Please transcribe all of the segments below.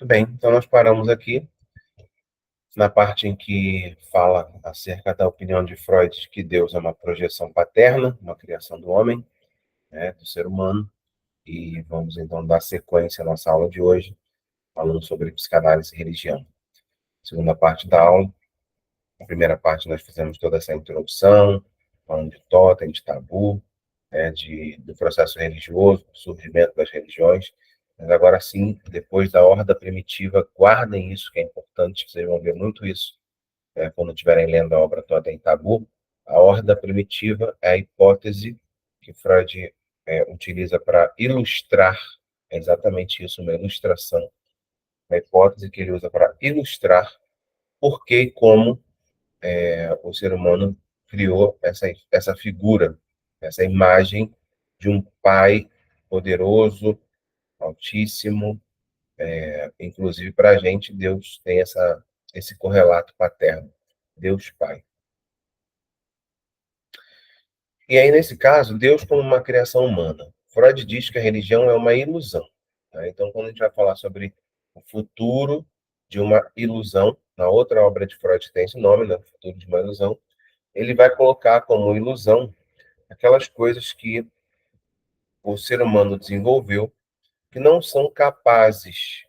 Muito bem, então nós paramos aqui na parte em que fala acerca da opinião de Freud de que Deus é uma projeção paterna, uma criação do homem, né, do ser humano, e vamos então dar sequência à nossa aula de hoje, falando sobre psicanálise e religião. Segunda parte da aula, a primeira parte nós fizemos toda essa introdução, falando de totem, de tabu, do processo religioso, do surgimento das religiões, mas agora sim, depois da horda primitiva, guardem isso que é importante, vocês vão ver muito isso quando estiverem lendo a obra toda em Tabu. A horda primitiva é a hipótese que Freud utiliza para ilustrar, é exatamente isso, uma ilustração, a hipótese que ele usa para ilustrar por que e como o ser humano criou essa figura, essa imagem de um pai poderoso, altíssimo, inclusive para a gente, Deus tem esse correlato paterno, Deus Pai. E aí, nesse caso, Deus como uma criação humana. Freud diz que a religião é uma ilusão. Tá? Então, quando a gente vai falar sobre o futuro de uma ilusão, na outra obra de Freud tem esse nome, né? O futuro de uma ilusão, ele vai colocar como ilusão aquelas coisas que o ser humano desenvolveu que não são capazes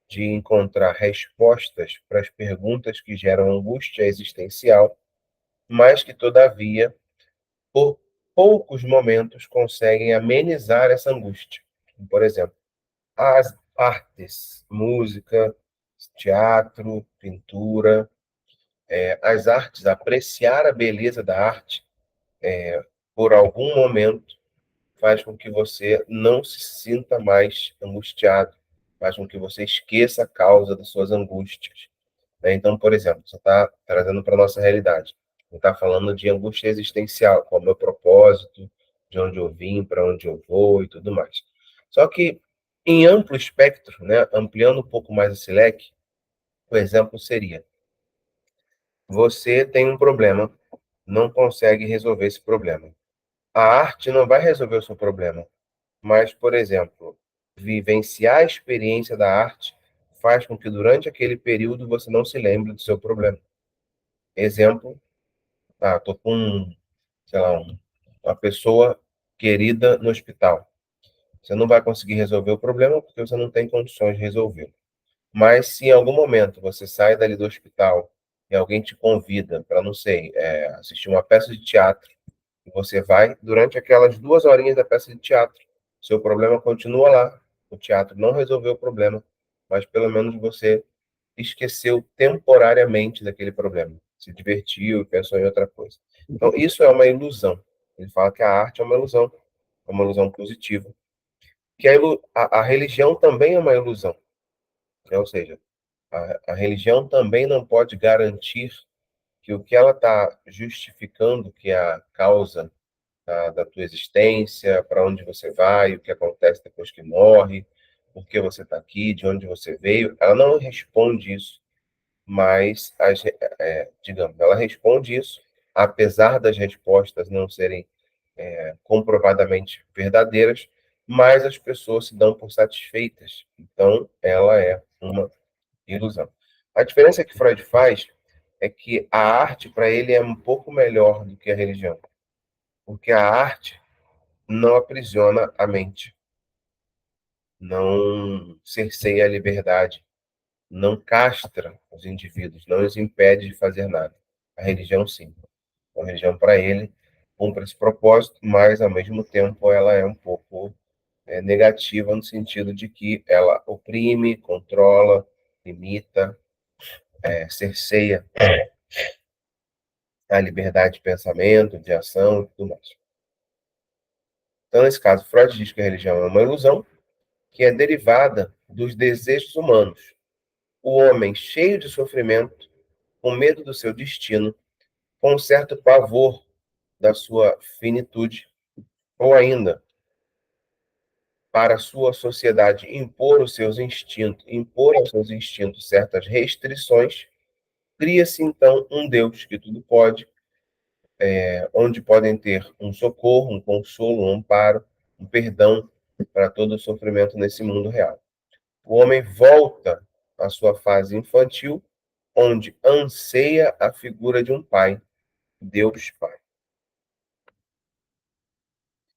de encontrar respostas para as perguntas que geram angústia existencial, mas que, todavia, por poucos momentos conseguem amenizar essa angústia. Por exemplo, as artes, música, teatro, pintura, as artes, apreciar a beleza da arte por algum momento faz com que você não se sinta mais angustiado, faz com que você esqueça a causa das suas angústias. Então, por exemplo, você está trazendo para a nossa realidade. Você está falando de angústia existencial, qual é o meu propósito, de onde eu vim, para onde eu vou e tudo mais. Só que, em amplo espectro, né, ampliando um pouco mais esse leque, o exemplo seria: você tem um problema, não consegue resolver esse problema. A arte não vai resolver o seu problema, mas, por exemplo, vivenciar a experiência da arte faz com que durante aquele período você não se lembre do seu problema. Exemplo, tô com, sei lá, uma pessoa querida no hospital. Você não vai conseguir resolver o problema porque você não tem condições de resolver. Mas se em algum momento você sai dali do hospital e alguém te convida para, não sei, assistir uma peça de teatro, e você vai, durante aquelas 2 horinhas da peça de teatro, seu problema continua lá. O teatro não resolveu o problema, mas pelo menos você esqueceu temporariamente daquele problema. Se divertiu e pensou em outra coisa. Então, isso é uma ilusão. Ele fala que a arte é uma ilusão positiva. Que a religião também é uma ilusão. Né? Ou seja, a religião também não pode garantir que o que ela está justificando, que é a causa da tua existência, para onde você vai, o que acontece depois que morre, por que você está aqui, de onde você veio, ela não responde isso, mas, digamos, ela responde isso, apesar das respostas não serem comprovadamente verdadeiras, mas as pessoas se dão por satisfeitas. Então, ela é uma ilusão. A diferença que Freud faz é que a arte, para ele, é um pouco melhor do que a religião, porque a arte não aprisiona a mente, não cerceia a liberdade, não castra os indivíduos, não os impede de fazer nada. A religião, sim. A religião, para ele, cumpre esse propósito, mas, ao mesmo tempo, ela é um pouco negativa no sentido de que ela oprime, controla, limita, cerceia a liberdade de pensamento, de ação e tudo mais. Então, nesse caso, Freud diz que a religião é uma ilusão que é derivada dos desejos humanos. O homem cheio de sofrimento, com medo do seu destino, com um certo pavor da sua finitude, ou ainda, para a sua sociedade impor aos seus instintos certas restrições, cria-se então um Deus que tudo pode, onde podem ter um socorro, um consolo, um amparo, um perdão para todo o sofrimento nesse mundo real. O homem volta a sua fase infantil, onde anseia a figura de um pai, Deus Pai.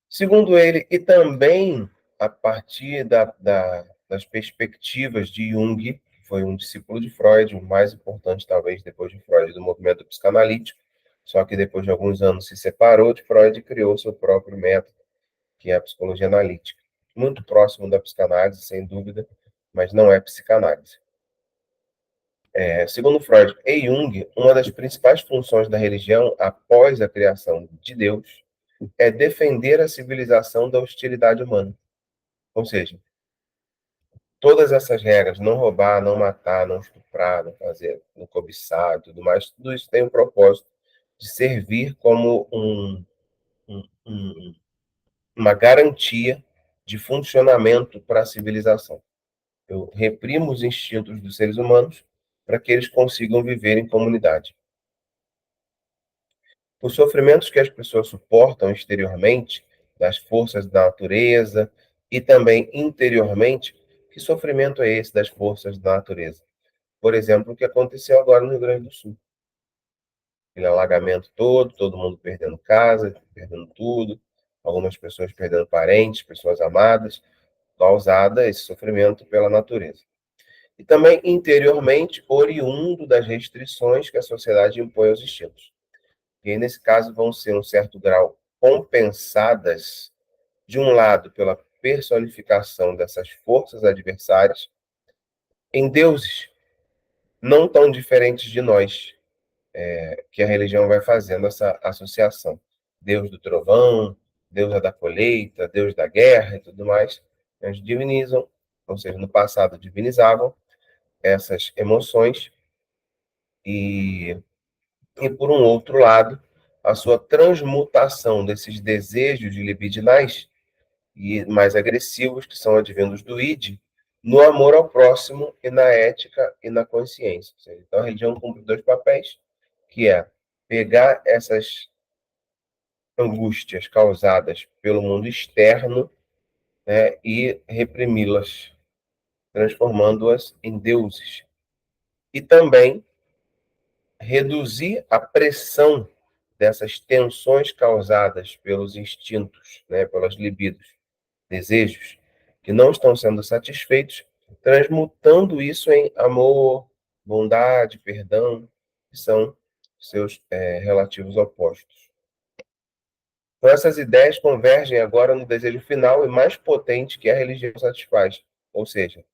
Segundo ele, e também a partir das perspectivas de Jung, que foi um discípulo de Freud, o mais importante, talvez, depois de Freud, do movimento psicanalítico, só que depois de alguns anos se separou de Freud e criou seu próprio método, que é a psicologia analítica. Muito próximo da psicanálise, sem dúvida, mas não é psicanálise. Segundo Freud e Jung, uma das principais funções da religião após a criação de Deus é defender a civilização da hostilidade humana. Ou seja, todas essas regras, não roubar, não matar, não estuprar, não fazer, não cobiçar, tudo mais, tudo isso tem um propósito de servir como uma garantia de funcionamento para a civilização. Eu reprimo os instintos dos seres humanos para que eles consigam viver em comunidade. Os sofrimentos que as pessoas suportam exteriormente, das forças da natureza, e também interiormente, que sofrimento é esse das forças da natureza? Por exemplo, o que aconteceu agora no Rio Grande do Sul. Aquele alagamento todo mundo perdendo casa, perdendo tudo, algumas pessoas perdendo parentes, pessoas amadas, causada esse sofrimento pela natureza. E também interiormente, oriundo das restrições que a sociedade impõe aos instintos. E aí, nesse caso, vão ser, um certo grau, compensadas, de um lado, pela personificação dessas forças adversárias, em deuses não tão diferentes de nós, que a religião vai fazendo essa associação. Deus do trovão, Deus da colheita, Deus da guerra e tudo mais. Eles divinizam, ou seja, no passado divinizavam essas emoções e por um outro lado, a sua transmutação desses desejos libidinais e mais agressivos, que são advindos do id, no amor ao próximo e na ética e na consciência. Então, a religião cumpre dois papéis, que é pegar essas angústias causadas pelo mundo externo, né, e reprimi-las, transformando-as em deuses. E também reduzir a pressão dessas tensões causadas pelos instintos, né, pelas libidos, desejos, que não estão sendo satisfeitos, transmutando isso em amor, bondade, perdão, que são seus relativos opostos. Então, essas ideias convergem agora no desejo final e mais potente que a religião satisfaz, ou seja,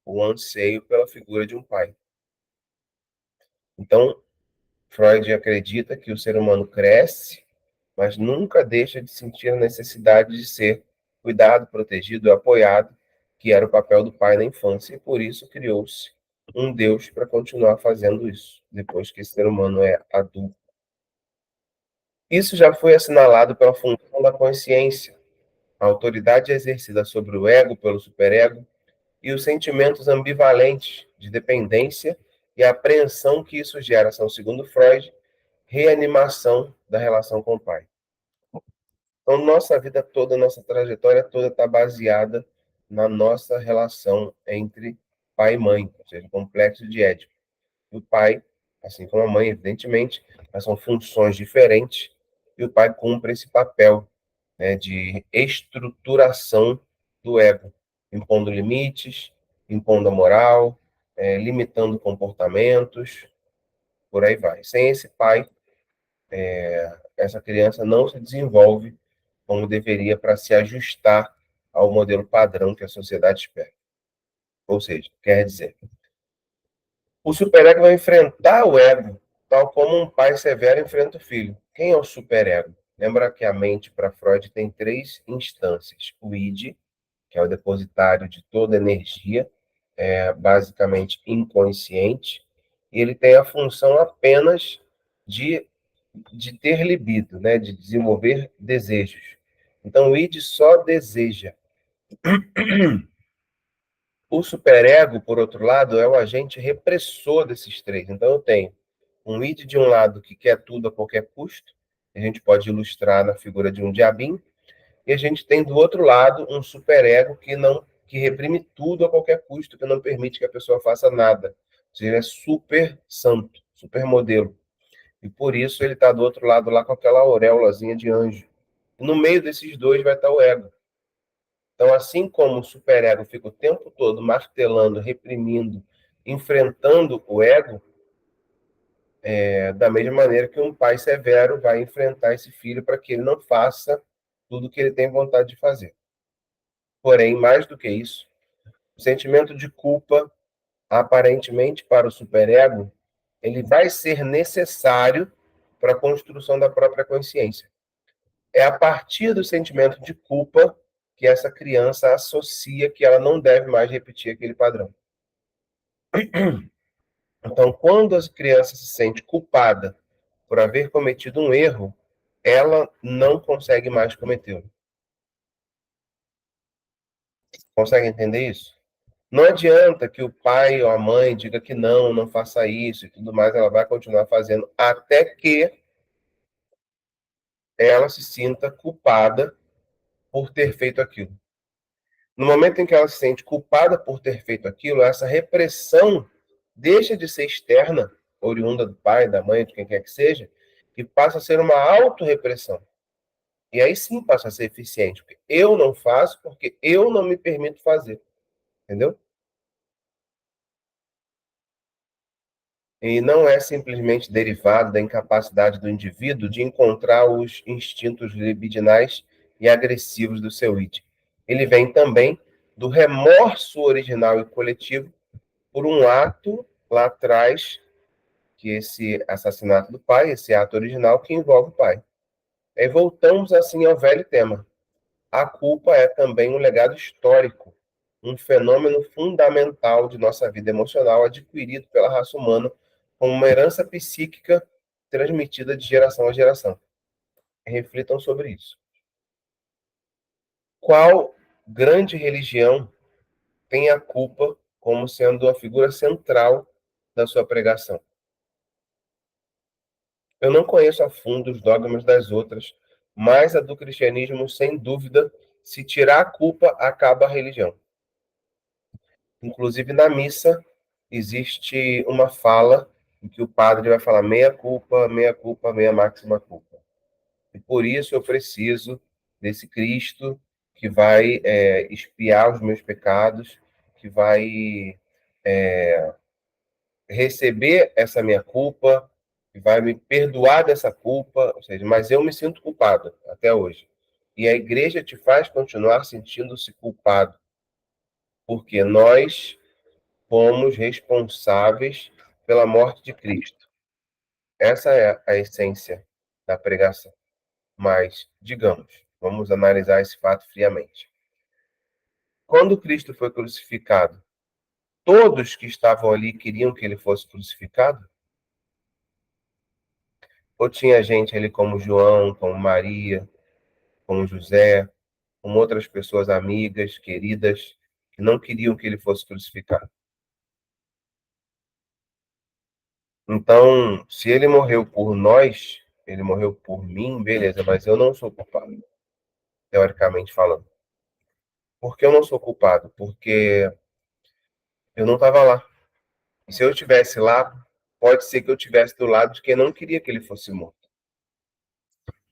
o anseio pela figura de um pai. Então, Freud acredita que o ser humano cresce, mas nunca deixa de sentir a necessidade de ser cuidado, protegido e apoiado, que era o papel do pai na infância, e por isso criou-se um Deus para continuar fazendo isso, depois que esse ser humano é adulto. Isso já foi assinalado pela função da consciência, a autoridade exercida sobre o ego pelo superego e os sentimentos ambivalentes de dependência e a apreensão que isso gera são, segundo Freud, reanimação da relação com o pai. Então, nossa vida toda, nossa trajetória toda está baseada na nossa relação entre pai e mãe, ou seja, o complexo de Édipo. O pai, assim como a mãe, evidentemente, mas são funções diferentes, e o pai cumpre esse papel, né, de estruturação do ego, impondo limites, impondo a moral, limitando comportamentos, por aí vai. Sem esse pai, essa criança não se desenvolve como deveria para se ajustar ao modelo padrão que a sociedade espera. Ou seja, quer dizer, o superego vai enfrentar o ego, tal como um pai severo enfrenta o filho. Quem é o superego? Lembra que a mente, para Freud, tem três instâncias. O id, que é o depositário de toda energia, basicamente inconsciente, e ele tem a função apenas de, de ter libido, né? De desenvolver desejos. Então, o id só deseja. O superego, por outro lado, é o agente repressor desses três. Então, eu tenho um id de um lado que quer tudo a qualquer custo, a gente pode ilustrar na figura de um diabinho, e a gente tem do outro lado um superego que reprime tudo a qualquer custo, que não permite que a pessoa faça nada. Ou seja, ele é super santo, super modelo. E por isso ele está do outro lado lá com aquela auréolazinha de anjo. E no meio desses dois vai estar o ego. Então, assim como o superego fica o tempo todo martelando, reprimindo, enfrentando o ego, da mesma maneira que um pai severo vai enfrentar esse filho para que ele não faça tudo o que ele tem vontade de fazer. Porém, mais do que isso, o sentimento de culpa, aparentemente para o superego, ele vai ser necessário para a construção da própria consciência. É a partir do sentimento de culpa que essa criança associa que ela não deve mais repetir aquele padrão. Então, quando a criança se sente culpada por haver cometido um erro, ela não consegue mais cometê-lo. Consegue entender isso? Não adianta que o pai ou a mãe diga que não, não faça isso e tudo mais, ela vai continuar fazendo até que ela se sinta culpada por ter feito aquilo. No momento em que ela se sente culpada por ter feito aquilo, essa repressão deixa de ser externa, oriunda do pai, da mãe, de quem quer que seja, e passa a ser uma autorrepressão. E aí sim passa a ser eficiente, porque eu não faço porque eu não me permito fazer, entendeu? E não é simplesmente derivado da incapacidade do indivíduo de encontrar os instintos libidinais e agressivos do seu id. Ele vem também do remorso original e coletivo por um ato lá atrás, que esse assassinato do pai, esse ato original que envolve o pai. Aí voltamos assim ao velho tema. A culpa é também um legado histórico, um fenômeno fundamental de nossa vida emocional adquirido pela raça humana como uma herança psíquica transmitida de geração a geração. Reflitam sobre isso. Qual grande religião tem a culpa como sendo a figura central da sua pregação? Eu não conheço a fundo os dogmas das outras, mas a do cristianismo, sem dúvida, se tirar a culpa, acaba a religião. Inclusive, na missa, existe uma fala em que o padre vai falar meia culpa, meia máxima culpa. E por isso eu preciso desse Cristo que vai expiar os meus pecados, que vai receber essa minha culpa, que vai me perdoar dessa culpa, ou seja, mas eu me sinto culpado até hoje. E a igreja te faz continuar sentindo-se culpado, porque nós fomos responsáveis pela morte de Cristo. Essa é a essência da pregação. Mas, digamos, vamos analisar esse fato friamente. Quando Cristo foi crucificado, todos que estavam ali queriam que ele fosse crucificado? Ou tinha gente ali como João, como Maria, como José, como outras pessoas amigas, queridas, que não queriam que ele fosse crucificado? Então, se ele morreu por nós, ele morreu por mim, beleza, mas eu não sou culpado, teoricamente falando. Por que eu não sou culpado? Porque eu não estava lá. E se eu estivesse lá, pode ser que eu estivesse do lado de quem não queria que ele fosse morto.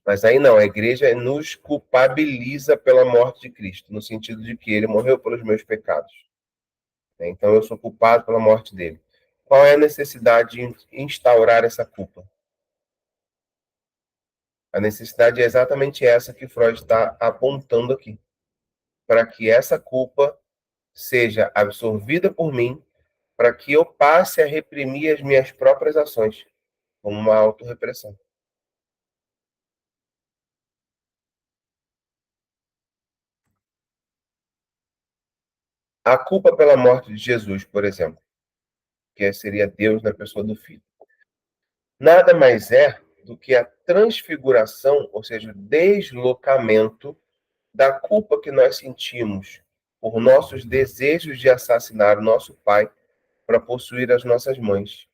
Mas aí não, a igreja nos culpabiliza pela morte de Cristo, no sentido de que ele morreu pelos meus pecados. Então eu sou culpado pela morte dele. Qual é a necessidade de instaurar essa culpa? A necessidade é exatamente essa que Freud está apontando aqui, para que essa culpa seja absorvida por mim, para que eu passe a reprimir as minhas próprias ações, como uma autorrepressão. A culpa pela morte de Jesus, por exemplo, que seria Deus na pessoa do Filho, nada mais é do que a transfiguração, ou seja, o deslocamento da culpa que nós sentimos por nossos desejos de assassinar o nosso pai para possuir as nossas mães,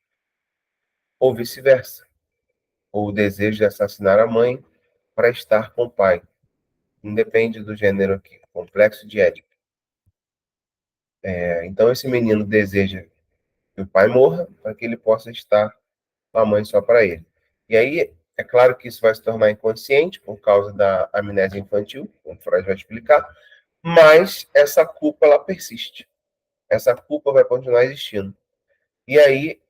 ou vice-versa, ou o desejo de assassinar a mãe para estar com o pai. Independe do gênero aqui, complexo de Édipo. Então, esse menino deseja que o pai morra para que ele possa estar com a mãe só para ele. E aí, é claro que isso vai se tornar inconsciente por causa da amnésia infantil, como Freud vai explicar, mas essa culpa, ela persiste. Essa culpa vai continuar existindo. E aí,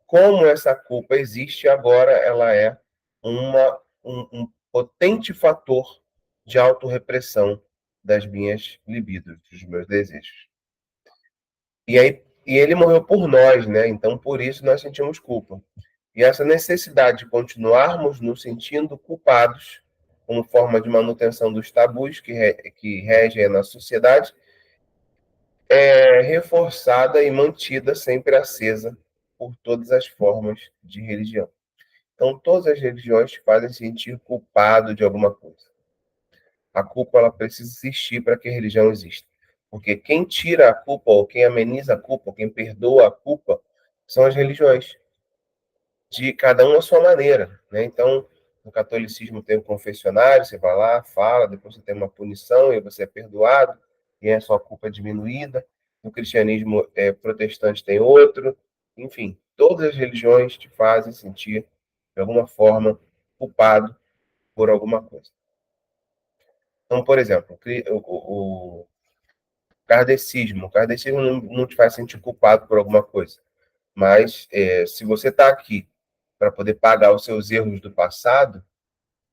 como essa culpa existe, agora ela é um potente fator de autorrepressão das minhas libidos, dos meus desejos. E aí, e ele morreu por nós, né? Então, por isso nós sentimos culpa. E essa necessidade de continuarmos nos sentindo culpados, como forma de manutenção dos tabus que regem a nossa sociedade, é reforçada e mantida sempre acesa por todas as formas de religião. Então, todas as religiões te fazem sentir culpado de alguma coisa. A culpa ela precisa existir para que a religião exista. Porque quem tira a culpa, ou quem ameniza a culpa, ou quem perdoa a culpa, são as religiões, de cada um à sua maneira, né? Então, no catolicismo tem o confessionário, você vai lá, fala, depois você tem uma punição e você é perdoado, e a sua culpa é diminuída. No cristianismo protestante tem outro. Enfim, todas as religiões te fazem sentir, de alguma forma, culpado por alguma coisa. Então, por exemplo, o kardecismo não te faz sentir culpado por alguma coisa. Mas se você está aqui para poder pagar os seus erros do passado,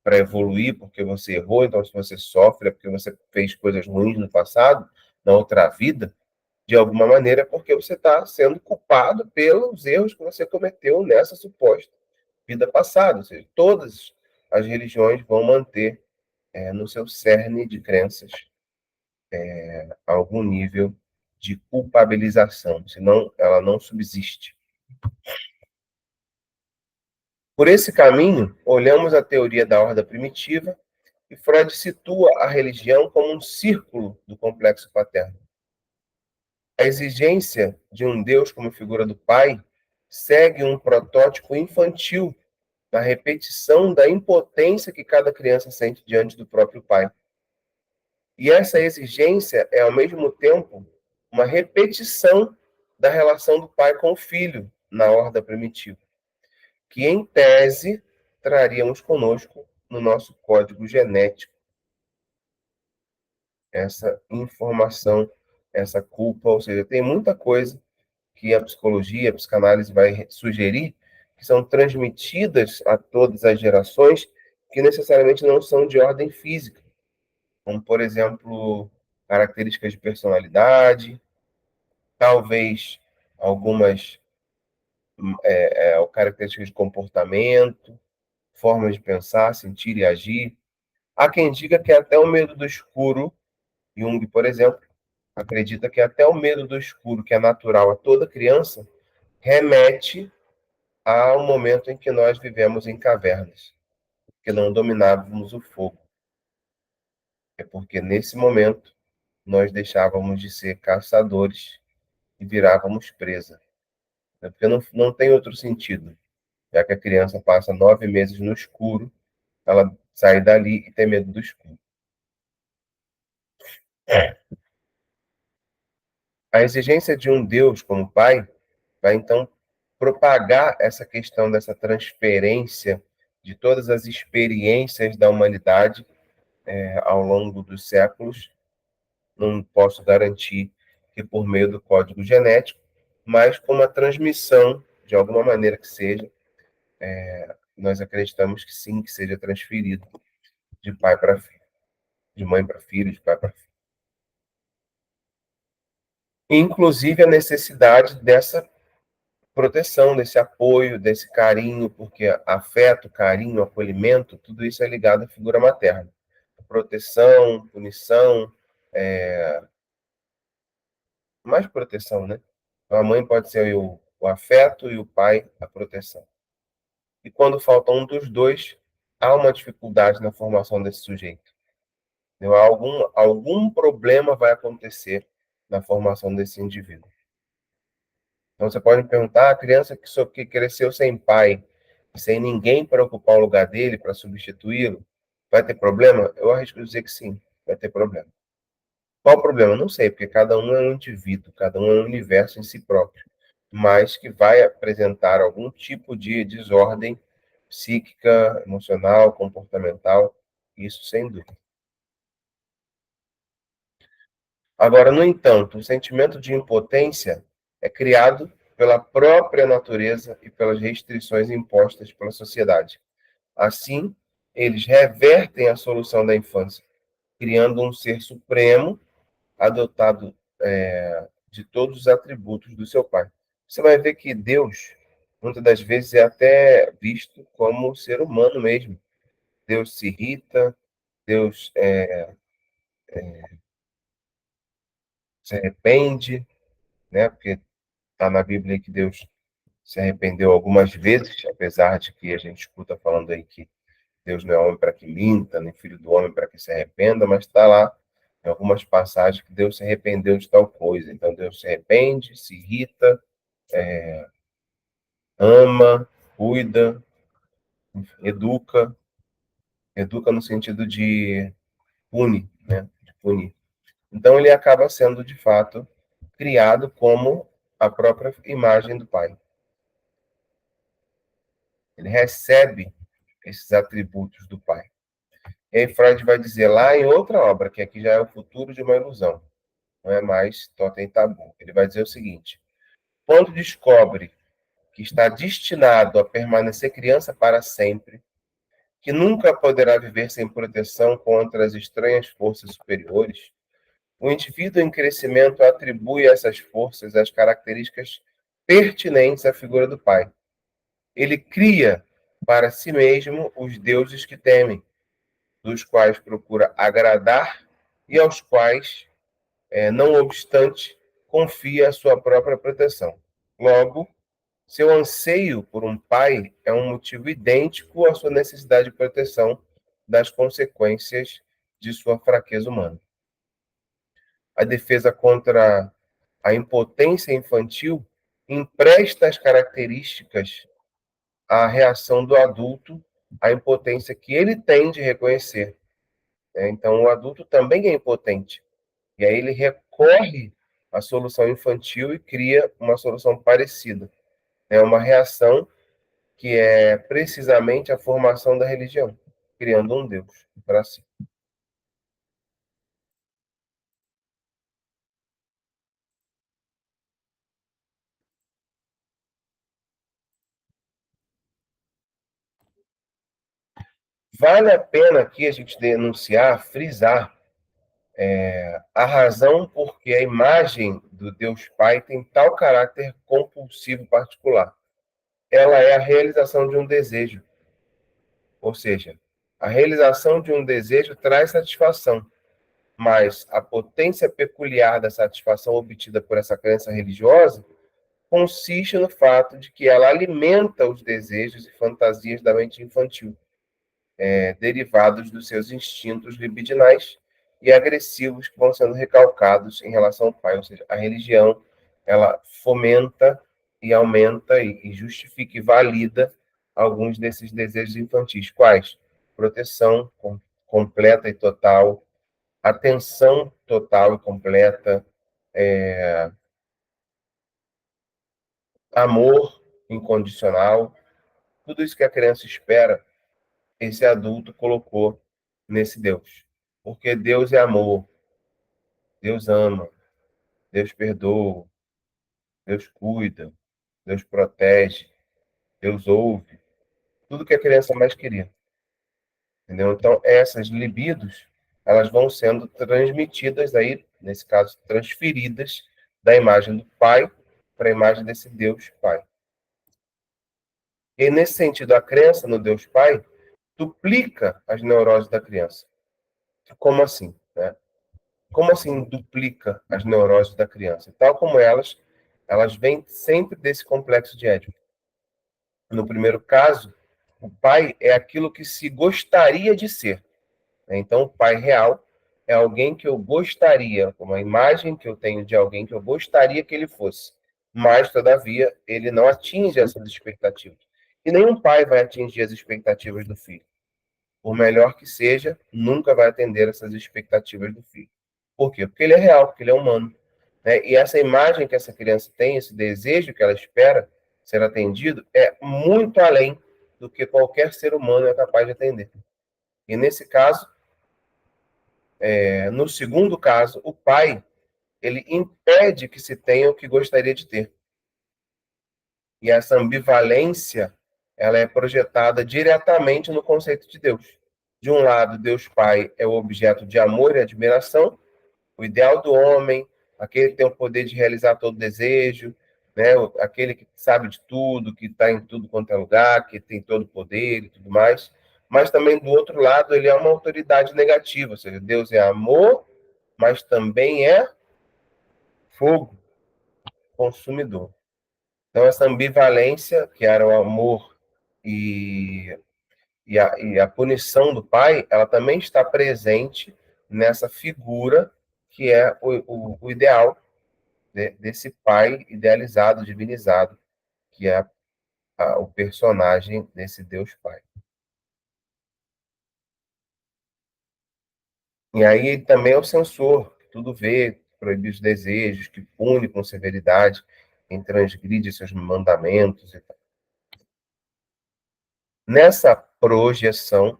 para evoluir, porque você errou, então se você sofre é porque você fez coisas ruins no passado, na outra vida, de alguma maneira, é porque você está sendo culpado pelos erros que você cometeu nessa suposta vida passada. Ou seja, todas as religiões vão manter no seu cerne de crenças algum nível de culpabilização, senão ela não subsiste. Por esse caminho, olhamos a teoria da horda primitiva e Freud situa a religião como um círculo do complexo paterno. A exigência de um Deus como figura do pai segue um protótipo infantil na repetição da impotência que cada criança sente diante do próprio pai. E essa exigência é, ao mesmo tempo, uma repetição da relação do pai com o filho na horda primitiva, que, em tese, traríamos conosco no nosso código genético essa informação, essa culpa, ou seja, tem muita coisa que a psicologia, a psicanálise vai sugerir que são transmitidas a todas as gerações que necessariamente não são de ordem física, como, por exemplo, características de personalidade, talvez algumas características de comportamento, formas de pensar, sentir e agir. Há quem diga que até o medo do escuro, Jung, por exemplo, acredita que até o medo do escuro, que é natural a toda criança, remete ao momento em que nós vivemos em cavernas, que não dominávamos o fogo. É porque nesse momento nós deixávamos de ser caçadores e virávamos presa. É porque não tem outro sentido. Já que a criança passa 9 meses no escuro, ela sai dali e tem medo do escuro. A exigência de um Deus como Pai vai então propagar essa questão dessa transferência de todas as experiências da humanidade ao longo dos séculos. Não posso garantir que por meio do código genético, mas com uma transmissão, de alguma maneira que seja, nós acreditamos que sim, que seja transferido de pai para filho, de mãe para filho, de pai para filho. Inclusive a necessidade dessa proteção, desse apoio, desse carinho, porque afeto, carinho, acolhimento, tudo isso é ligado à figura materna. Proteção, punição, mais proteção, né? A mãe pode ser o afeto e o pai a proteção. E quando falta um dos dois, há uma dificuldade na formação desse sujeito. Algum problema vai acontecer na formação desse indivíduo. Então, você pode me perguntar, a criança que cresceu sem pai, sem ninguém para ocupar o lugar dele, para substituí-lo, vai ter problema? Eu arrisco dizer que sim, vai ter problema. Qual o problema? Não sei, porque cada um é um indivíduo, cada um é um universo em si próprio, mas que vai apresentar algum tipo de desordem psíquica, emocional, comportamental, isso sem dúvida. Agora, no entanto, o sentimento de impotência é criado pela própria natureza e pelas restrições impostas pela sociedade. Assim, eles revertem a solução da infância, criando um ser supremo, adotado de todos os atributos do seu pai. Você vai ver que Deus, muitas das vezes, é até visto como ser humano mesmo. Deus se irrita, Deus se arrepende, né? Porque está na Bíblia que Deus se arrependeu algumas vezes, apesar de que a gente escuta falando aí que Deus não é homem para que minta, nem filho do homem para que se arrependa, mas está lá em algumas passagens que Deus se arrependeu de tal coisa. Então Deus se arrepende, se irrita, ama, cuida, educa, educa no sentido de pune, né? De punir. Então ele acaba sendo de fato criado como a própria imagem do Pai. Ele recebe esses atributos do Pai. E aí Freud vai dizer lá em outra obra, que aqui já é o futuro de uma ilusão, não é mais totem tabu. Ele vai dizer o seguinte: quando descobre que está destinado a permanecer criança para sempre, que nunca poderá viver sem proteção contra as estranhas forças superiores, o indivíduo em crescimento atribui a essas forças as características pertinentes à figura do pai. Ele cria para si mesmo os deuses que temem, dos quais procura agradar e aos quais, não obstante, confia a sua própria proteção. Logo, seu anseio por um pai é um motivo idêntico à sua necessidade de proteção das consequências de sua fraqueza humana. A defesa contra a impotência infantil empresta as características à reação do adulto à impotência que ele tem de reconhecer. Então, o adulto também é impotente. E aí ele recorre à solução infantil e cria uma solução parecida. É uma reação que é precisamente a formação da religião, criando um Deus para si. Vale a pena aqui a gente denunciar, frisar a razão porque a imagem do Deus Pai tem tal caráter compulsivo particular. Ela é a realização de um desejo, ou seja, a realização de um desejo traz satisfação, mas a potência peculiar da satisfação obtida por essa crença religiosa consiste no fato de que ela alimenta os desejos e fantasias da mente infantil, derivados dos seus instintos libidinais e agressivos que vão sendo recalcados em relação ao pai. Ou seja, a religião ela fomenta e aumenta e justifica e valida alguns desses desejos infantis. Quais? Proteção completa e total, atenção total e completa, amor incondicional, tudo isso que a criança espera, esse adulto colocou nesse Deus. Porque Deus é amor, Deus ama, Deus perdoa, Deus cuida, Deus protege, Deus ouve, tudo que a criança mais queria. Entendeu? Então, essas libidos, elas vão sendo transmitidas aí, nesse caso, transferidas da imagem do pai para a imagem desse Deus Pai. E, nesse sentido, a crença no Deus Pai duplica as neuroses da criança. Como assim? Né? Como assim duplica as neuroses da criança? Tal como elas vêm sempre desse complexo de Édipo. No primeiro caso, o pai é aquilo que se gostaria de ser. Então, o pai real é alguém que eu gostaria, uma imagem que eu tenho de alguém que eu gostaria que ele fosse. Mas, todavia, ele não atinge essas expectativas. E nenhum pai vai atingir as expectativas do filho. Por melhor que seja, nunca vai atender essas expectativas do filho. Por quê? Porque ele é real, porque ele é humano. Né? E essa imagem que essa criança tem, esse desejo que ela espera ser atendido, é muito além do que qualquer ser humano é capaz de atender. E nesse caso, no segundo caso, o pai, ele impede que se tenha o que gostaria de ter. E essa ambivalência, ela é projetada diretamente no conceito de Deus. De um lado, Deus Pai é o objeto de amor e admiração, o ideal do homem, aquele que tem o poder de realizar todo desejo, né? Aquele que sabe de tudo, que está em tudo quanto é lugar, que tem todo o poder e tudo mais. Mas também, do outro lado, ele é uma autoridade negativa, ou seja, Deus é amor, mas também é fogo consumidor. Então, essa ambivalência, que era o amor e, e a punição do pai, ela também está presente nessa figura que é o ideal desse pai idealizado, divinizado, que é o personagem desse Deus Pai. E aí ele também é o censor, que tudo vê, proíbe os desejos, que pune com severidade quem transgride seus mandamentos e tal. Nessa projeção,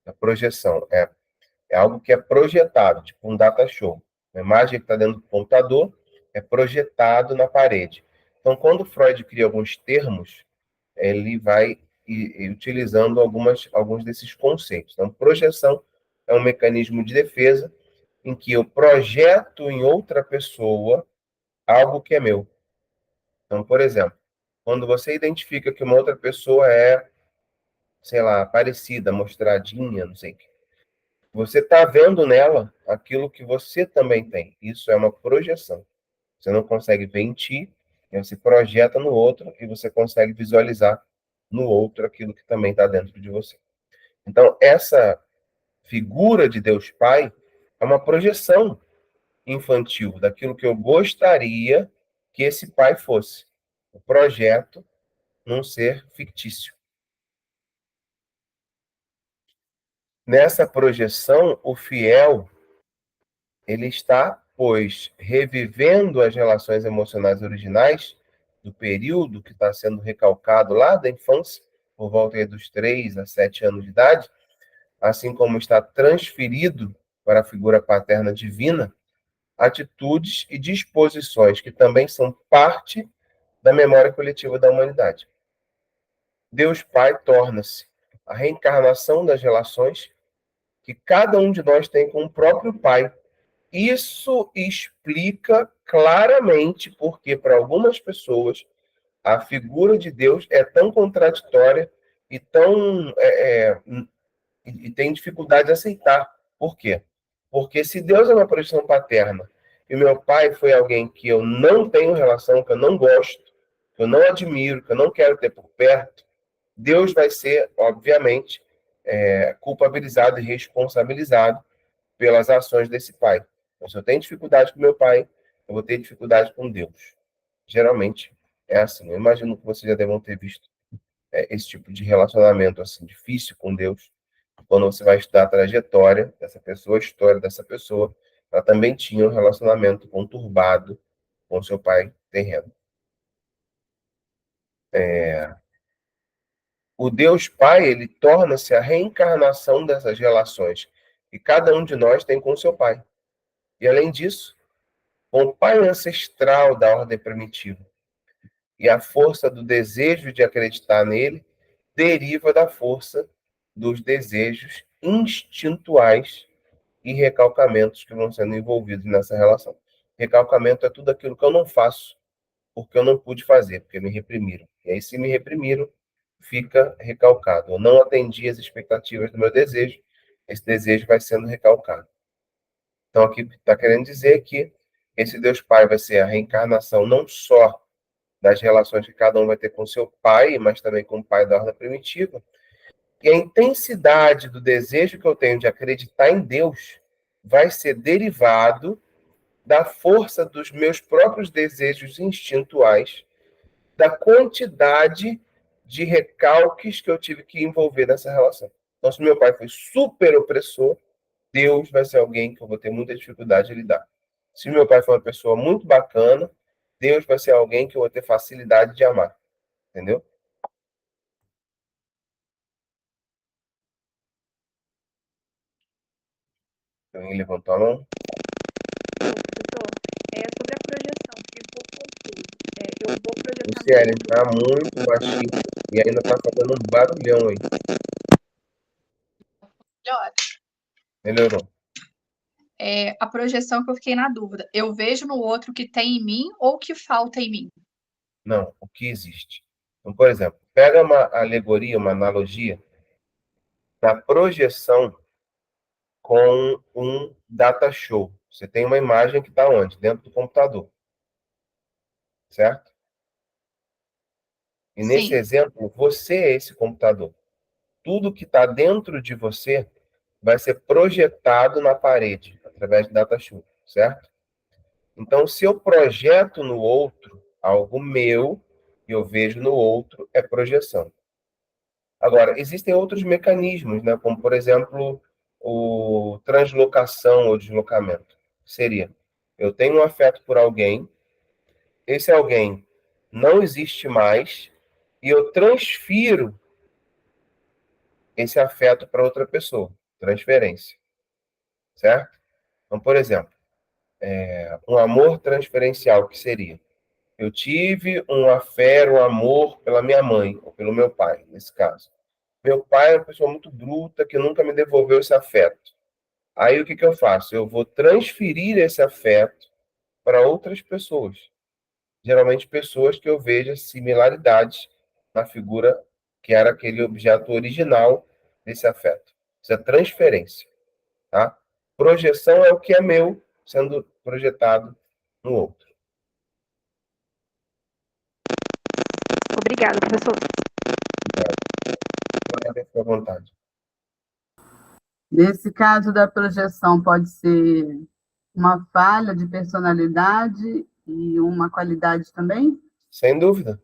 a projeção é algo que é projetado, tipo um data show. A imagem que está dentro do computador é projetado na parede. Então, quando Freud cria alguns termos, ele vai utilizando alguns desses conceitos. Então, projeção é um mecanismo de defesa em que eu projeto em outra pessoa algo que é meu. Então, por exemplo, quando você identifica que uma outra pessoa é, sei lá, parecida, mostradinha, não sei o quê, você está vendo nela aquilo que você também tem. Isso é uma projeção. Você não consegue ver em ti, você projeta no outro e você consegue visualizar no outro aquilo que também está dentro de você. Então, essa figura de Deus Pai é uma projeção infantil daquilo que eu gostaria que esse pai fosse. O projeto num ser fictício. Nessa projeção, o fiel ele está, pois, revivendo as relações emocionais originais do período que está sendo recalcado lá da infância, por volta dos 3 a 7 anos de idade, assim como está transferido para a figura paterna divina, atitudes e disposições que também são parte da memória coletiva da humanidade. Deus Pai torna-se a reencarnação das relações que cada um de nós tem com o próprio Pai. Isso explica claramente porque, para algumas pessoas, a figura de Deus é tão contraditória e tão e tem dificuldade de aceitar. Por quê? Porque se Deus é uma projeção paterna e meu pai foi alguém que eu não tenho relação, que eu não gosto, que eu não admiro, que eu não quero ter por perto, Deus vai ser, obviamente, culpabilizado e responsabilizado pelas ações desse pai. Então, se eu tenho dificuldade com meu pai, eu vou ter dificuldade com Deus. Geralmente é assim. Eu imagino que vocês já devem ter visto esse tipo de relacionamento assim difícil com Deus. Quando você vai estudar a trajetória dessa pessoa, a história dessa pessoa, ela também tinha um relacionamento conturbado com seu pai terreno. O Deus Pai, ele torna-se a reencarnação dessas relações que cada um de nós tem com seu pai. E além disso, com o pai ancestral da ordem primitiva. E a força do desejo de acreditar nele deriva da força dos desejos instintuais e recalcamentos que vão sendo envolvidos nessa relação. Recalcamento é tudo aquilo que eu não faço porque eu não pude fazer, porque me reprimiram. E aí, se me reprimiram, fica recalcado. Eu não atendi as expectativas do meu desejo, esse desejo vai sendo recalcado. Então, aqui está querendo dizer que esse Deus Pai vai ser a reencarnação não só das relações que cada um vai ter com seu pai, mas também com o pai da ordem primitiva. E a intensidade do desejo que eu tenho de acreditar em Deus vai ser derivado da força dos meus próprios desejos instintuais, da quantidade de recalques que eu tive que envolver nessa relação. Então, se meu pai foi super opressor, Deus vai ser alguém que eu vou ter muita dificuldade de lidar. Se meu pai for uma pessoa muito bacana, Deus vai ser alguém que eu vou ter facilidade de amar. Entendeu? Alguém levantou a mão? Professor, é sobre a projeção, fiquei um pouco confuso. Eu vou projetar no Luciane, outro. tá muito baixinho e ainda tá fazendo um barulhão aí. Melhor. Melhorou. A projeção que eu fiquei na dúvida. Eu vejo no outro o que tem em mim ou o que falta em mim? Não, o que existe. Então, por exemplo, pega uma alegoria, uma analogia da projeção com um data show. Você tem uma imagem que está onde? Dentro do computador, certo? E nesse Sim, exemplo, você é esse computador. Tudo que está dentro de você vai ser projetado na parede, através de data show, certo? Então, se eu projeto no outro algo meu, e eu vejo no outro, é projeção. Agora, existem outros mecanismos, né? Como, por exemplo, o translocação ou deslocamento. Seria, eu tenho um afeto por alguém, esse alguém não existe mais, e eu transfiro esse afeto para outra pessoa. Transferência, certo? Então, por exemplo, um amor transferencial, que seria? Eu tive um afeto, um amor pela minha mãe, ou pelo meu pai, nesse caso. Meu pai é uma pessoa muito bruta que nunca me devolveu esse afeto. Aí o que eu faço? Eu vou transferir esse afeto para outras pessoas. Geralmente pessoas que eu veja similaridades na figura que era aquele objeto original desse afeto. Isso é transferência, tá? Projeção é o que é meu sendo projetado no outro. obrigada, professor. Pode ficar à vontade. Nesse caso da projeção, pode ser uma falha de personalidade e uma qualidade também? Sem dúvida,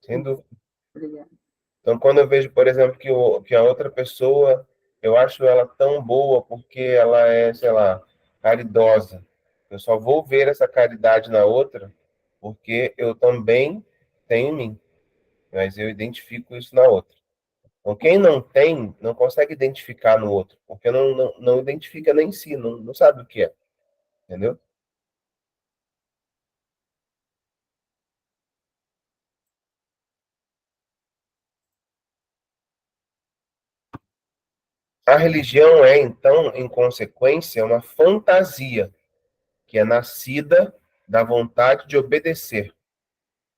sem dúvida. Obrigada. Então, quando eu vejo, por exemplo, que a outra pessoa, eu acho ela tão boa porque ela é, sei lá, caridosa. Eu só vou ver essa caridade na outra porque eu também tenho em mim, mas eu identifico isso na outra. Então, quem não tem, não consegue identificar no outro, porque não identifica nem em si, não sabe o que é, entendeu? A religião é, então, em consequência, uma fantasia que é nascida da vontade de obedecer.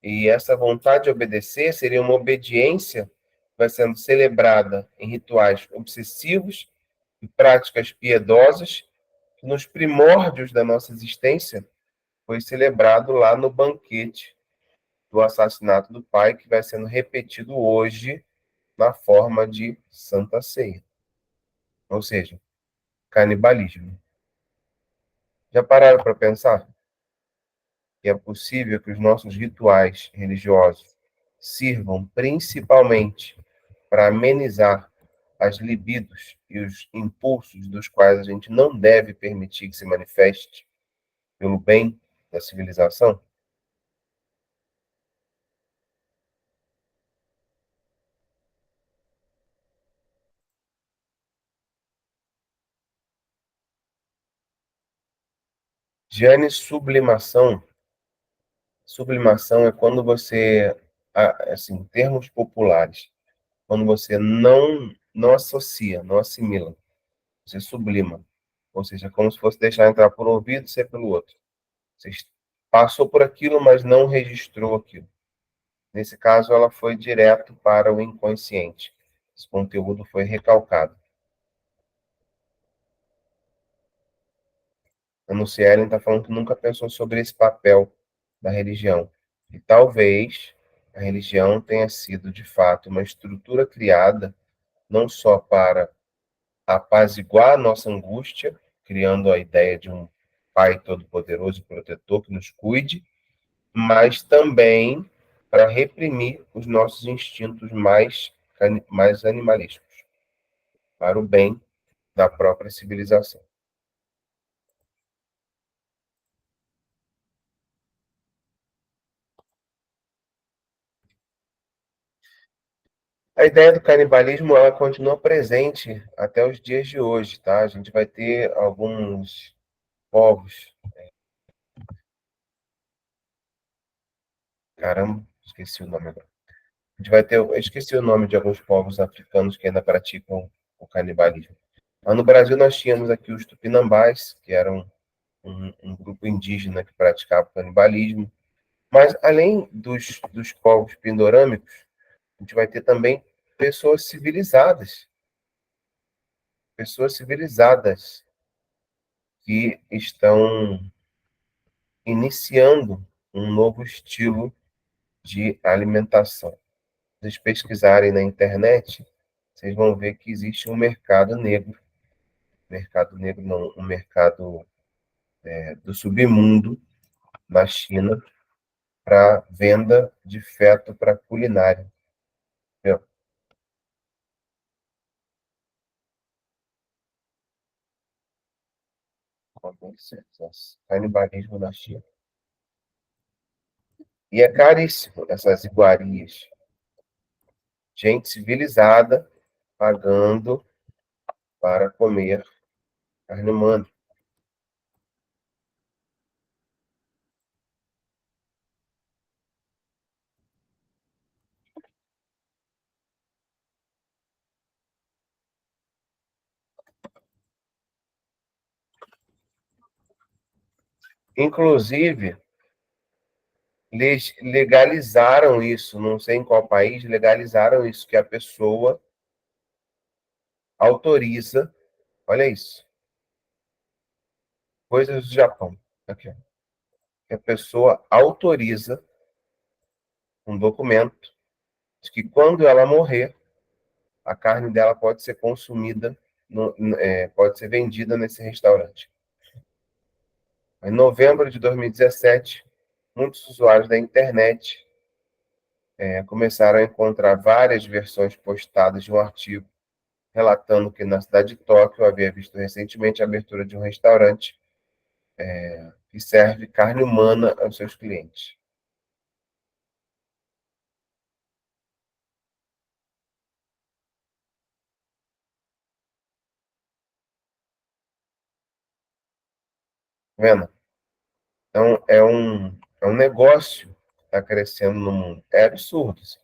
E essa vontade de obedecer seria uma obediência que vai sendo celebrada em rituais obsessivos e práticas piedosas, que nos primórdios da nossa existência foi celebrado lá no banquete do assassinato do pai, que vai sendo repetido hoje na forma de Santa Ceia, ou seja, canibalismo. Já pararam para pensar que é possível que os nossos rituais religiosos sirvam principalmente para amenizar as libidos e os impulsos dos quais a gente não deve permitir que se manifeste pelo bem da civilização? Jane, sublimação é quando você, assim, em termos populares, quando você não associa, não assimila, você sublima. Ou seja, é como se fosse deixar entrar por um ouvido e sair pelo outro. Você passou por aquilo, mas não registrou aquilo. Nesse caso, ela foi direto para o inconsciente. Esse conteúdo foi recalcado. A Lucielen está falando que nunca pensou sobre esse papel da religião. E talvez a religião tenha sido, de fato, uma estrutura criada não só para apaziguar a nossa angústia, criando a ideia de um Pai todo-poderoso e protetor que nos cuide, mas também para reprimir os nossos instintos mais animalísticos, para o bem da própria civilização. A ideia do canibalismo ela continua presente até os dias de hoje, tá? A gente vai ter alguns povos. Caramba, esqueci o nome agora. A gente vai ter, eu esqueci o nome de alguns povos africanos que ainda praticam o canibalismo. Mas no Brasil nós tínhamos aqui os tupinambás, que eram um grupo indígena que praticava o canibalismo. Mas além dos povos pindorâmicos, a gente vai ter também pessoas civilizadas que estão iniciando um novo estilo de alimentação. Se vocês pesquisarem na internet, vocês vão ver que existe um mercado negro não, um mercado do submundo na China para venda de feto para culinária. Entendeu? Canibalismo na China. E é caríssimo essas iguarias. Gente civilizada pagando para comer carne humana. Inclusive, legalizaram isso, não sei em qual país, legalizaram isso, que a pessoa autoriza, olha isso, coisas do Japão, aqui, ó, que a pessoa autoriza um documento de que quando ela morrer, a carne dela pode ser consumida, pode ser vendida nesse restaurante. Em novembro de 2017, muitos usuários da internet começaram a encontrar várias versões postadas de um artigo relatando que na cidade de Tóquio havia visto recentemente a abertura de um restaurante que serve carne humana aos seus clientes. Tá vendo? Então, é um negócio que está crescendo no mundo. É absurdo. Assim.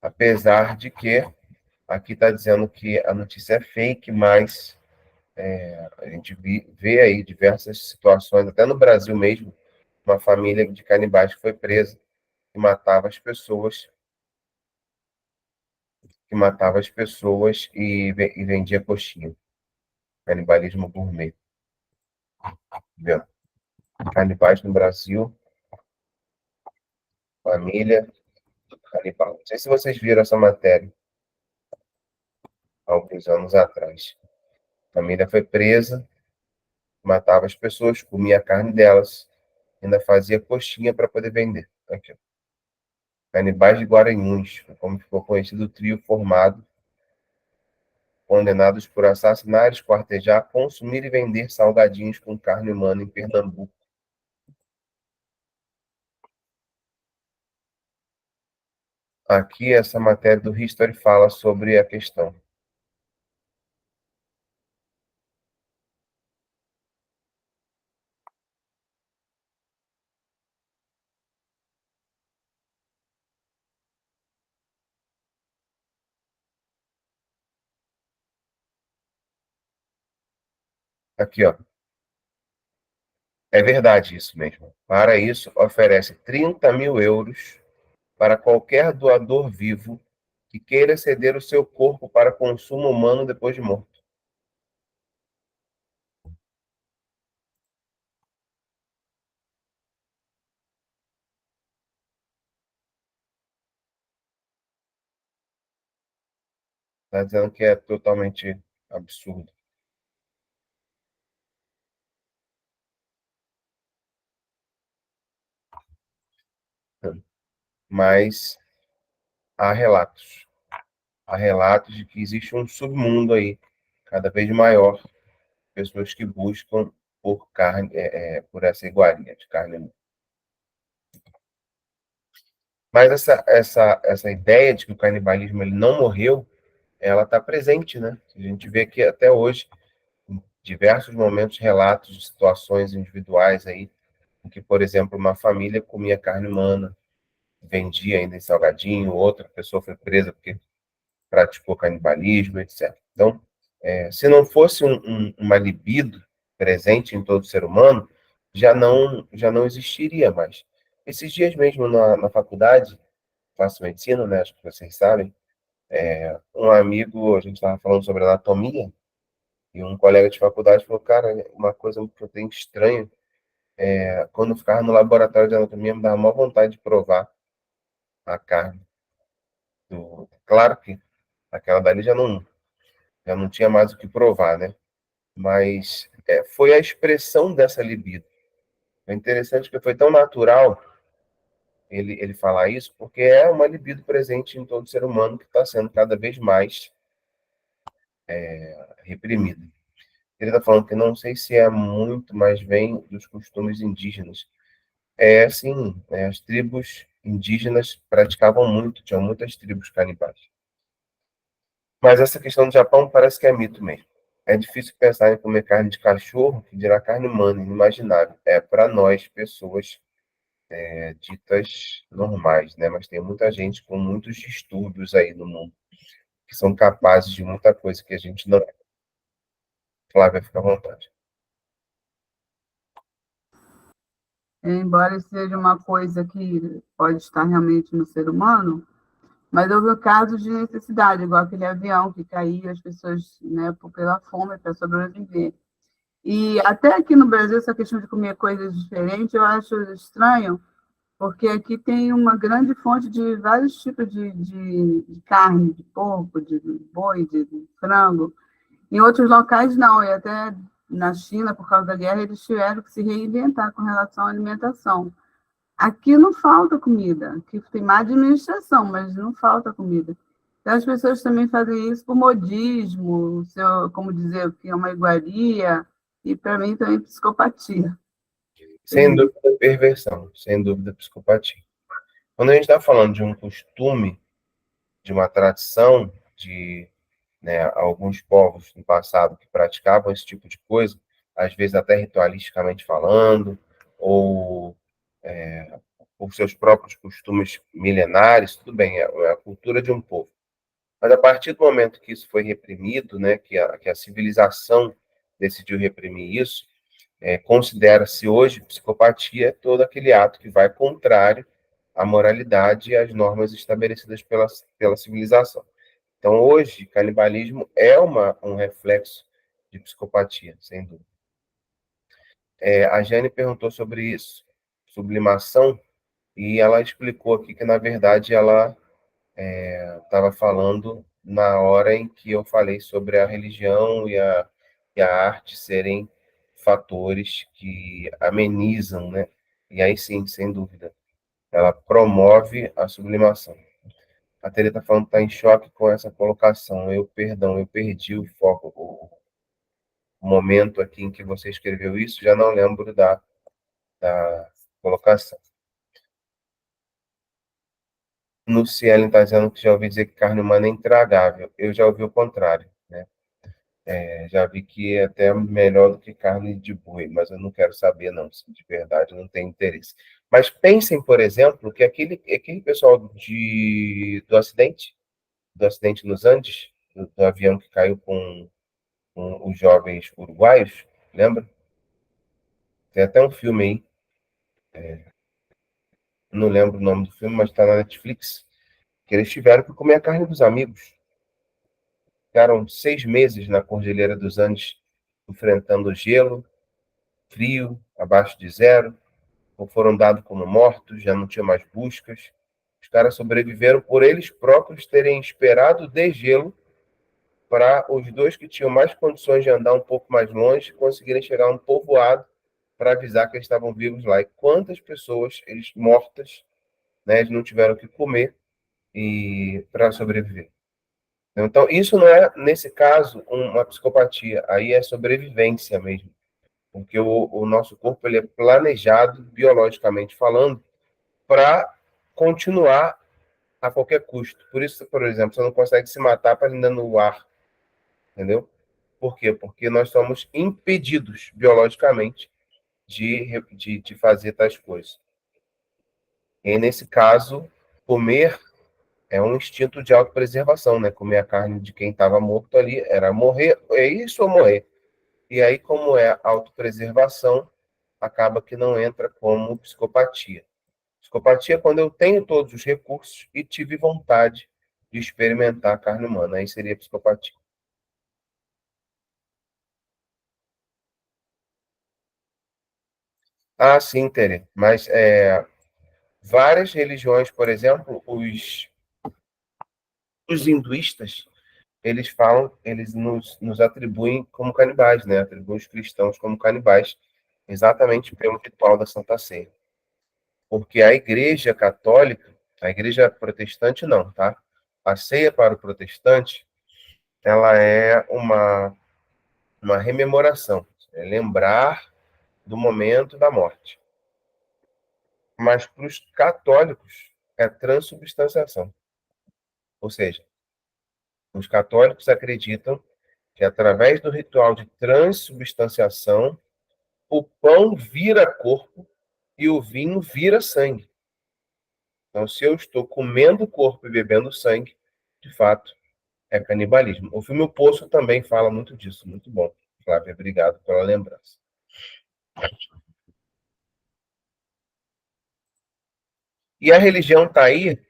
Apesar de que aqui está dizendo que a notícia é fake, mas a gente vê aí diversas situações, até no Brasil mesmo, uma família de canibais que foi presa, que matava as pessoas, e vendia coxinha. Canibalismo gourmet. Entendeu? Canibais no Brasil, família canibal. Não sei se vocês viram essa matéria há alguns anos atrás. A família foi presa, matava as pessoas, comia a carne delas, ainda fazia coxinha para poder vender. Aqui, ó. Canibais de Guaranhuns, como ficou conhecido o trio formado, condenados por assassinar, esquartejar, consumir e vender salgadinhos com carne humana em Pernambuco. Aqui, essa matéria do History fala sobre a questão. Aqui, ó. É verdade isso mesmo. Para isso, oferece 30 mil euros para qualquer doador vivo que queira ceder o seu corpo para consumo humano depois de morto. Está dizendo que é totalmente absurdo. Mas há relatos. há relatos de que existe um submundo aí, cada vez maior, pessoas que buscam por carne, por essa iguaria de carne humana. Mas essa ideia de que o canibalismo ele não morreu, ela está presente, né? A gente vê que até hoje, em diversos momentos, relatos de situações individuais aí, em que, por exemplo, uma família comia carne humana, vendia ainda em salgadinho, outra pessoa foi presa porque praticou canibalismo, etc. Então, se não fosse uma libido presente em todo ser humano, já não existiria mais. Esses dias mesmo na faculdade, faço medicina, né? Acho que vocês sabem. Um amigo, a gente estava falando sobre anatomia, e um colega de faculdade falou, cara, uma coisa que eu tenho estranho, quando eu ficava no laboratório de anatomia, me dava uma vontade de provar a carne. Claro que aquela dali já não tinha mais o que provar, né? Mas foi a expressão dessa libido. É interessante que foi tão natural ele falar isso, porque é uma libido presente em todo ser humano que está sendo cada vez mais reprimida. Ele está falando que não sei se é muito, mas vem dos costumes indígenas. Sim, as tribos indígenas praticavam muito, tinham muitas tribos canibais. Mas essa questão do Japão parece que é mito mesmo. É difícil pensar em comer carne de cachorro, que dirá carne humana, inimaginável. Para nós, pessoas ditas normais, né? Mas tem muita gente com muitos distúrbios aí no mundo, que são capazes de muita coisa que a gente não é. Flávia, fica à vontade. Embora seja uma coisa que pode estar realmente no ser humano, mas houve casos de necessidade, igual aquele avião que caiu, as pessoas, né, pela fome, para sobreviver. E até aqui no Brasil, essa questão de comer coisas diferentes, eu acho estranho, porque aqui tem uma grande fonte de vários tipos de carne, de porco, de boi, de frango. Em outros locais, não, e até na China, por causa da guerra, eles tiveram que se reinventar com relação à alimentação. Aqui não falta comida, aqui tem má administração, mas não falta comida. Então, as pessoas também fazem isso por modismo, como dizer, que é uma iguaria, e para mim também psicopatia. Sem dúvida, perversão, sem dúvida, psicopatia. Quando a gente está falando de um costume, de uma tradição, de alguns povos no passado que praticavam esse tipo de coisa, às vezes até ritualisticamente falando, ou por seus próprios costumes milenares, tudo bem, é a cultura de um povo. Mas a partir do momento que isso foi reprimido, né, que a civilização decidiu reprimir isso, considera-se hoje psicopatia todo aquele ato que vai contrário à moralidade e às normas estabelecidas pela civilização. Então, hoje, canibalismo é um reflexo de psicopatia, sem dúvida. A Jane perguntou sobre isso, sublimação, e ela explicou aqui que, na verdade, ela estava falando na hora em que eu falei sobre a religião e a arte serem fatores que amenizam, né? E aí sim, sem dúvida, ela promove a sublimação. A Teresa está falando que está em choque com essa colocação. Eu perdi o foco, o momento aqui em que você escreveu isso, já não lembro da colocação. No Cielo está dizendo que já ouvi dizer que carne humana é intragável. Eu já ouvi o contrário, né? Já vi que é até melhor do que carne de boi, mas eu não quero saber, não, se de verdade não tem interesse. Mas pensem, por exemplo, que aquele pessoal do acidente nos Andes, do avião que caiu com os jovens uruguaios, lembra? Tem até um filme aí, não lembro o nome do filme, mas está na Netflix, que eles tiveram que comer a carne dos amigos. Ficaram 6 meses na Cordilheira dos Andes, enfrentando gelo, frio, abaixo de zero, ou foram dados como mortos, já não tinha mais buscas. Os caras sobreviveram por eles próprios terem esperado o degelo para os dois que tinham mais condições de andar um pouco mais longe conseguirem chegar a um povoado para avisar que eles estavam vivos lá. E quantas pessoas eles mortas, né, eles não tiveram o que comer e para sobreviver. Então, isso não é, nesse caso, uma psicopatia, aí é sobrevivência mesmo, porque o nosso corpo ele é planejado, biologicamente falando, para continuar a qualquer custo. Por isso, por exemplo, você não consegue se matar para ainda no ar, entendeu? Por quê? Porque nós somos impedidos biologicamente de fazer tais coisas. E nesse caso, comer é um instinto de autopreservação, né? Comer a carne de quem estava morto ali era morrer, é isso ou morrer. E aí, como é autopreservação, acaba que não entra como psicopatia. Psicopatia é quando eu tenho todos os recursos e tive vontade de experimentar a carne humana. Aí seria psicopatia. Ah, sim, Tere. Mas várias religiões, por exemplo, os hinduístas, eles falam, eles nos atribuem como canibais, né? Atribuem os cristãos como canibais, exatamente pelo ritual da Santa Ceia. Porque a Igreja Católica, a Igreja Protestante não, tá? A ceia para o protestante, ela é uma rememoração, é lembrar do momento da morte. Mas para os católicos é transubstanciação. Ou seja, os católicos acreditam que através do ritual de transubstanciação, o pão vira corpo e o vinho vira sangue. Então, se eu estou comendo o corpo e bebendo sangue, de fato, é canibalismo. O filme O Poço também fala muito disso. Muito bom. Flávia, obrigado pela lembrança. E a religião está aí,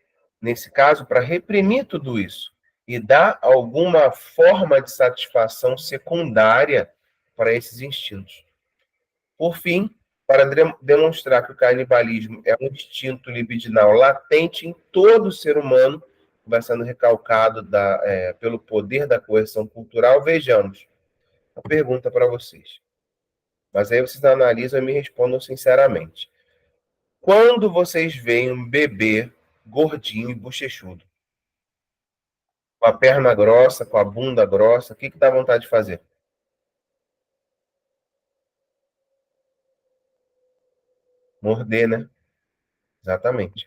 nesse caso, para reprimir tudo isso e dar alguma forma de satisfação secundária para esses instintos. Por fim, para demonstrar que o canibalismo é um instinto libidinal latente em todo ser humano, vai sendo recalcado pelo poder da coerção cultural, vejamos. Uma pergunta para vocês. Mas aí vocês analisam e me respondam sinceramente. Quando vocês veem um bebê gordinho e bochechudo, com a perna grossa, com a bunda grossa, o que dá vontade de fazer? Morder, né? Exatamente.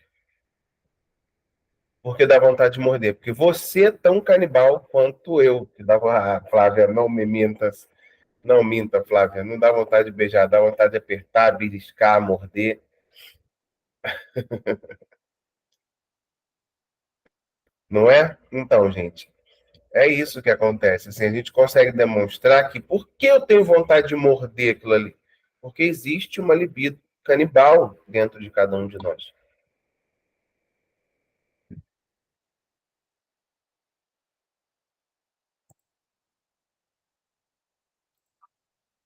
Por que dá vontade de morder? Porque você é tão canibal quanto eu. Que dava, Flávia, não me mintas. Não minta, Flávia. Não dá vontade de beijar, dá vontade de apertar, beliscar, morder. Não é? Então, gente, é isso que acontece. Assim, a gente consegue demonstrar que por que eu tenho vontade de morder aquilo ali? Porque existe uma libido canibal dentro de cada um de nós.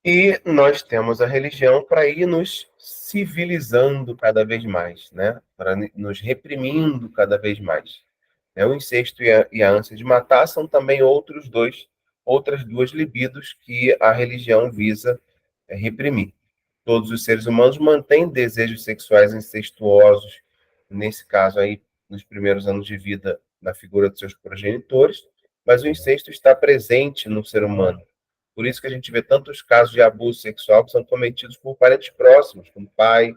E nós temos a religião para ir nos civilizando cada vez mais, né? Para nos reprimindo cada vez mais. O incesto e a ânsia de matar são também outras duas libidos que a religião visa reprimir. Todos os seres humanos mantêm desejos sexuais incestuosos, nesse caso aí, nos primeiros anos de vida, na figura dos seus progenitores, mas o incesto está presente no ser humano. Por isso que a gente vê tantos casos de abuso sexual que são cometidos por parentes próximos, como pai,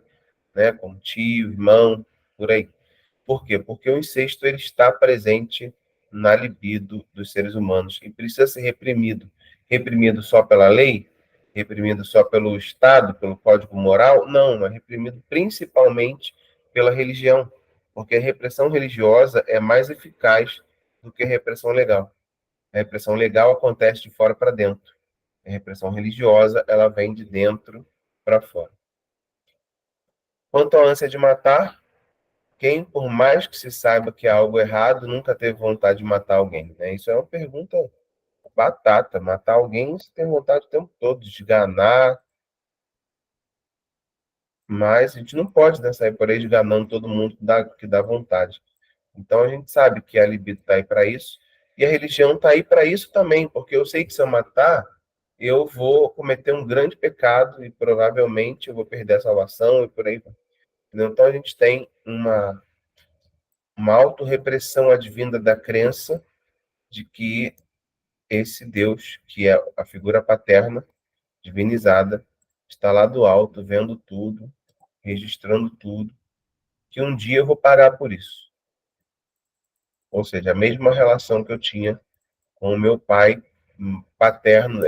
né, como tio, irmão, por aí. Por quê? Porque o incesto ele está presente na libido dos seres humanos e precisa ser reprimido. Reprimido só pela lei? Reprimido só pelo Estado, pelo Código Moral? Não, é reprimido principalmente pela religião, porque a repressão religiosa é mais eficaz do que a repressão legal. A repressão legal acontece de fora para dentro. A repressão religiosa, ela vem de dentro para fora. Quanto à ânsia de matar, quem, por mais que se saiba que há algo errado, nunca teve vontade de matar alguém, né? Isso é uma pergunta batata. Matar alguém, você tem vontade o tempo todo de esganar, mas a gente não pode, né, sair por aí esganando todo mundo que dá vontade. Então a gente sabe que a libido está aí para isso, e a religião está aí para isso também, porque eu sei que se eu matar, eu vou cometer um grande pecado e provavelmente eu vou perder a salvação e por aí vai. Então a gente tem uma autorrepressão advinda da crença de que esse Deus, que é a figura paterna, divinizada, está lá do alto, vendo tudo, registrando tudo, que um dia eu vou pagar por isso. Ou seja, a mesma relação que eu tinha com o meu pai paterno,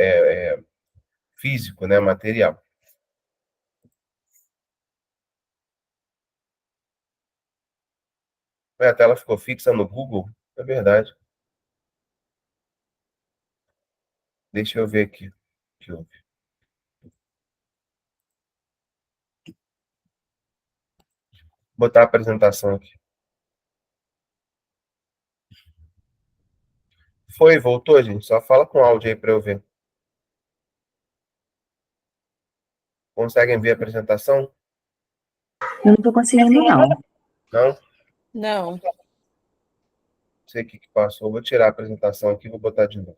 físico, né, material. A tela ficou fixa no Google? É verdade. Deixa eu ver aqui. Vou botar a apresentação aqui. Foi, voltou, gente? Só fala com áudio aí para eu ver. Conseguem ver a apresentação? Eu não estou conseguindo, não. Não? Não. Não sei o que passou. Vou tirar a apresentação aqui e vou botar de novo.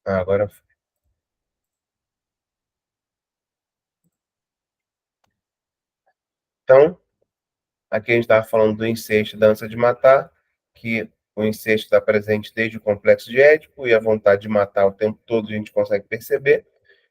Agora foi. Então, aqui a gente estava falando do incesto e da ânsia de matar, que o incesto está presente desde o complexo de Édipo e a vontade de matar o tempo todo a gente consegue perceber.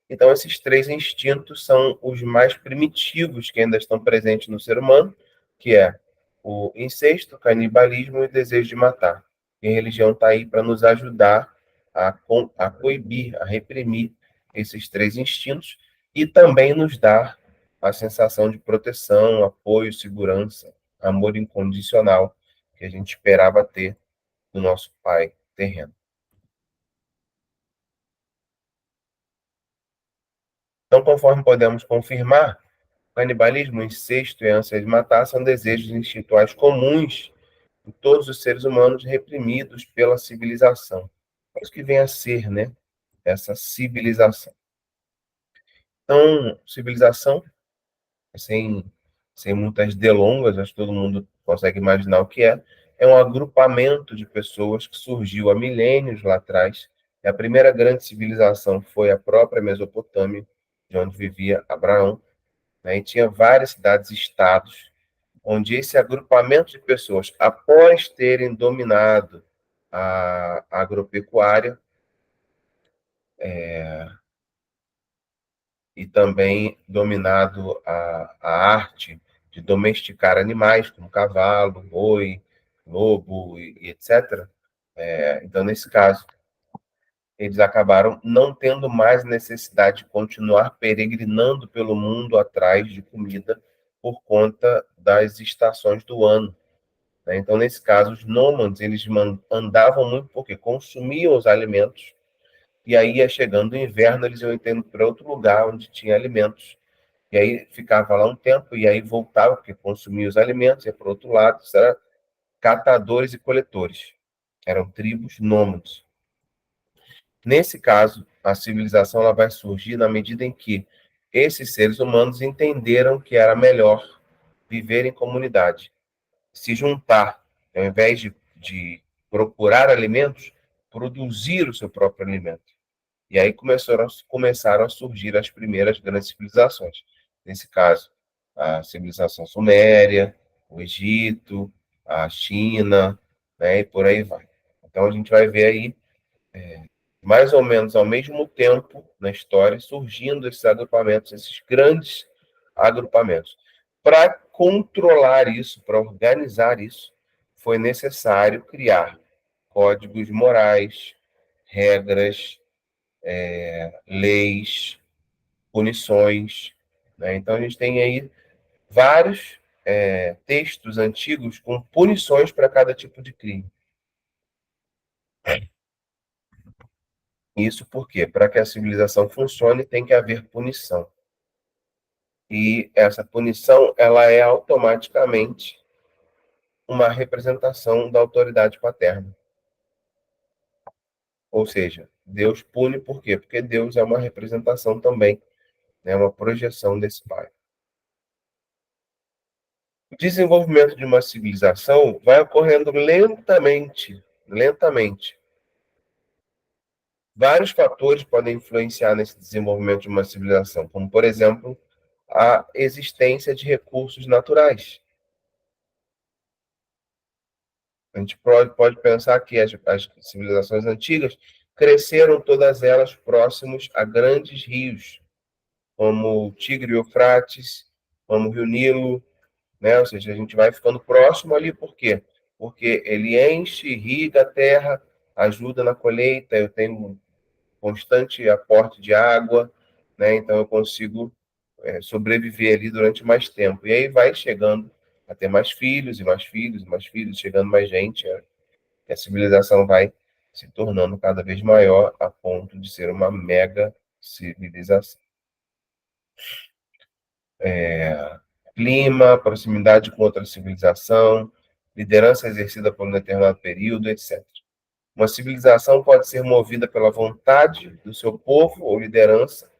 Então, esses três instintos são os mais primitivos que ainda estão presentes no ser humano, que é o incesto, o canibalismo e o desejo de matar. E a religião está aí para nos ajudar a coibir, a reprimir esses três instintos e também nos dar a sensação de proteção, apoio, segurança, amor incondicional que a gente esperava ter do nosso pai terreno. Então, conforme podemos confirmar, canibalismo, incesto e ânsia de matar são desejos instintuais comuns em todos os seres humanos reprimidos pela civilização. É isso que vem a ser, né? Essa civilização. Então, civilização, sem muitas delongas, acho que todo mundo consegue imaginar o que é um agrupamento de pessoas que surgiu há milênios lá atrás. E a primeira grande civilização foi a própria Mesopotâmia, de onde vivia Abraão, né? E tinha várias cidades-estados, onde esse agrupamento de pessoas, após terem dominado a agropecuária e também dominado a arte de domesticar animais, como cavalo, boi, lobo e etc. Então, nesse caso, eles acabaram não tendo mais necessidade de continuar peregrinando pelo mundo atrás de comida por conta das estações do ano, né? Então, nesse caso, os nômades, eles andavam muito porque consumiam os alimentos, e aí ia chegando o inverno, eles iam indo para outro lugar onde tinha alimentos, e aí ficava lá um tempo, e aí voltava, porque consumia os alimentos, ia para o outro lado, isso era catadores e coletores, eram tribos nômades. Nesse caso, a civilização ela vai surgir na medida em que esses seres humanos entenderam que era melhor viver em comunidade, se juntar, ao invés de procurar alimentos, produzir o seu próprio alimento. E aí começaram a surgir as primeiras grandes civilizações. Nesse caso, a civilização suméria, o Egito, a China, né, e por aí vai. Então a gente vai ver aí, mais ou menos ao mesmo tempo na história, surgindo esses agrupamentos, esses grandes agrupamentos. Para controlar isso, para organizar isso, foi necessário criar códigos morais, regras, leis, punições, né? Então, a gente tem aí vários textos antigos com punições para cada tipo de crime. Isso porque, para que a civilização funcione, tem que haver punição. E essa punição, ela é automaticamente uma representação da autoridade paterna. Ou seja, Deus pune por quê? Porque Deus é uma representação também, né? Uma projeção desse pai. O desenvolvimento de uma civilização vai ocorrendo lentamente, lentamente. Vários fatores podem influenciar nesse desenvolvimento de uma civilização, como, por exemplo, a existência de recursos naturais. A gente pode pensar que as civilizações antigas cresceram todas elas próximos a grandes rios, como o Tigre e Eufrates, como o Rio Nilo, né? Ou seja, a gente vai ficando próximo ali, por quê? Porque ele enche, irriga a terra, ajuda na colheita, eu tenho um constante aporte de água, né? Então eu consigo sobreviver ali durante mais tempo. E aí vai chegando a ter mais filhos, e mais filhos, e mais filhos, chegando mais gente, e a civilização vai se tornando cada vez maior a ponto de ser uma mega civilização. Clima, proximidade com outra civilização, liderança exercida por um determinado período, etc. Uma civilização pode ser movida pela vontade do seu povo ou liderança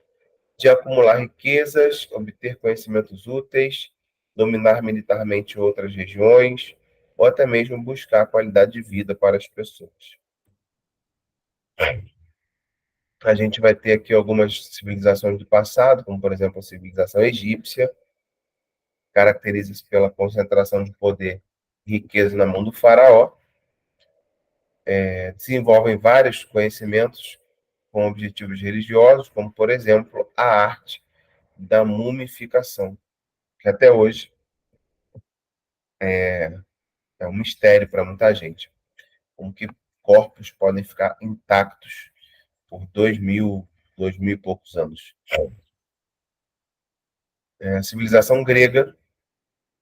de acumular riquezas, obter conhecimentos úteis, dominar militarmente outras regiões, ou até mesmo buscar qualidade de vida para as pessoas. A gente vai ter aqui algumas civilizações do passado, como, por exemplo, a civilização egípcia, caracteriza-se pela concentração de poder e riqueza na mão do faraó, desenvolvem vários conhecimentos com objetivos religiosos, como, por exemplo, a arte da mumificação, que até hoje é um mistério para muita gente, como que corpos podem ficar intactos por 2000 e poucos anos. A civilização grega,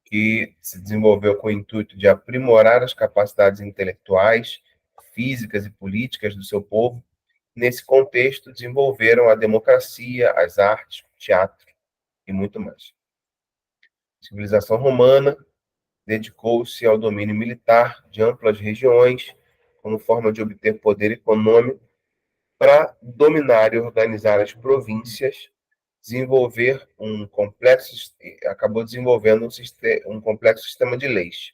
que se desenvolveu com o intuito de aprimorar as capacidades intelectuais, físicas e políticas do seu povo. Nesse contexto, desenvolveram a democracia, as artes, o teatro e muito mais. A civilização romana dedicou-se ao domínio militar de amplas regiões, como forma de obter poder econômico para dominar e organizar as províncias, acabou desenvolvendo um complexo sistema de leis.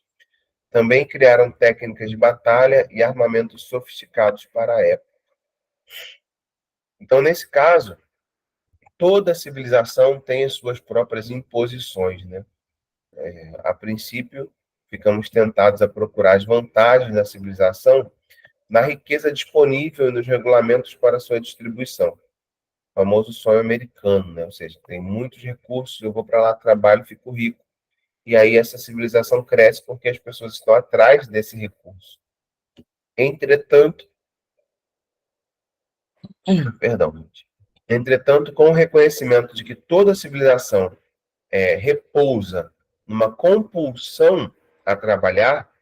Também criaram técnicas de batalha e armamentos sofisticados para a época. Então, nesse caso, toda civilização tem as suas próprias imposições, né? A princípio, ficamos tentados a procurar as vantagens da civilização na riqueza disponível e nos regulamentos para sua distribuição. O famoso sonho americano, né? Ou seja, tem muitos recursos, eu vou para lá, trabalho, fico rico. E aí essa civilização cresce porque as pessoas estão atrás desse recurso. Entretanto, com o reconhecimento de que toda civilização repousa numa compulsão a trabalhar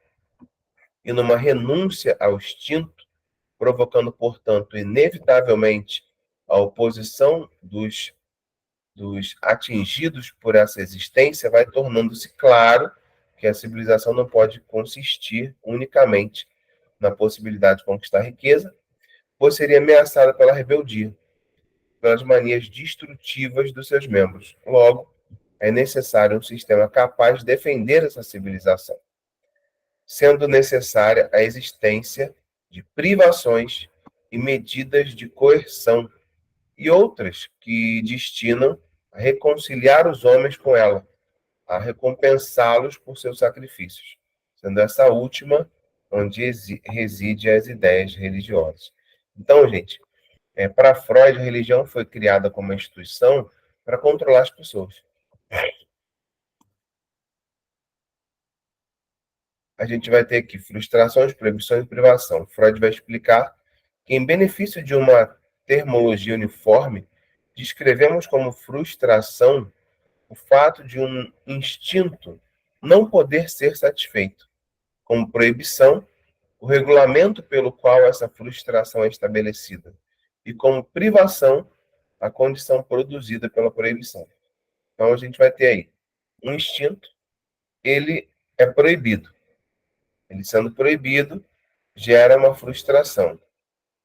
e numa renúncia ao instinto, provocando, portanto, inevitavelmente a oposição dos atingidos por essa existência, vai tornando-se claro que a civilização não pode consistir unicamente na possibilidade de conquistar riqueza, pois seria ameaçada pela rebeldia, pelas manias destrutivas dos seus membros. Logo, é necessário um sistema capaz de defender essa civilização, sendo necessária a existência de privações e medidas de coerção e outras que destinam a reconciliar os homens com ela, a recompensá-los por seus sacrifícios, sendo essa última onde reside as ideias religiosas. Então, gente, para Freud, a religião foi criada como uma instituição para controlar as pessoas. A gente vai ter aqui frustrações, proibições e privação. Freud vai explicar que, em benefício de uma termologia uniforme, descrevemos como frustração o fato de um instinto não poder ser satisfeito, como proibição, o regulamento pelo qual essa frustração é estabelecida, e como privação, a condição produzida pela proibição. Então, a gente vai ter aí um instinto, ele é proibido. Ele sendo proibido, gera uma frustração.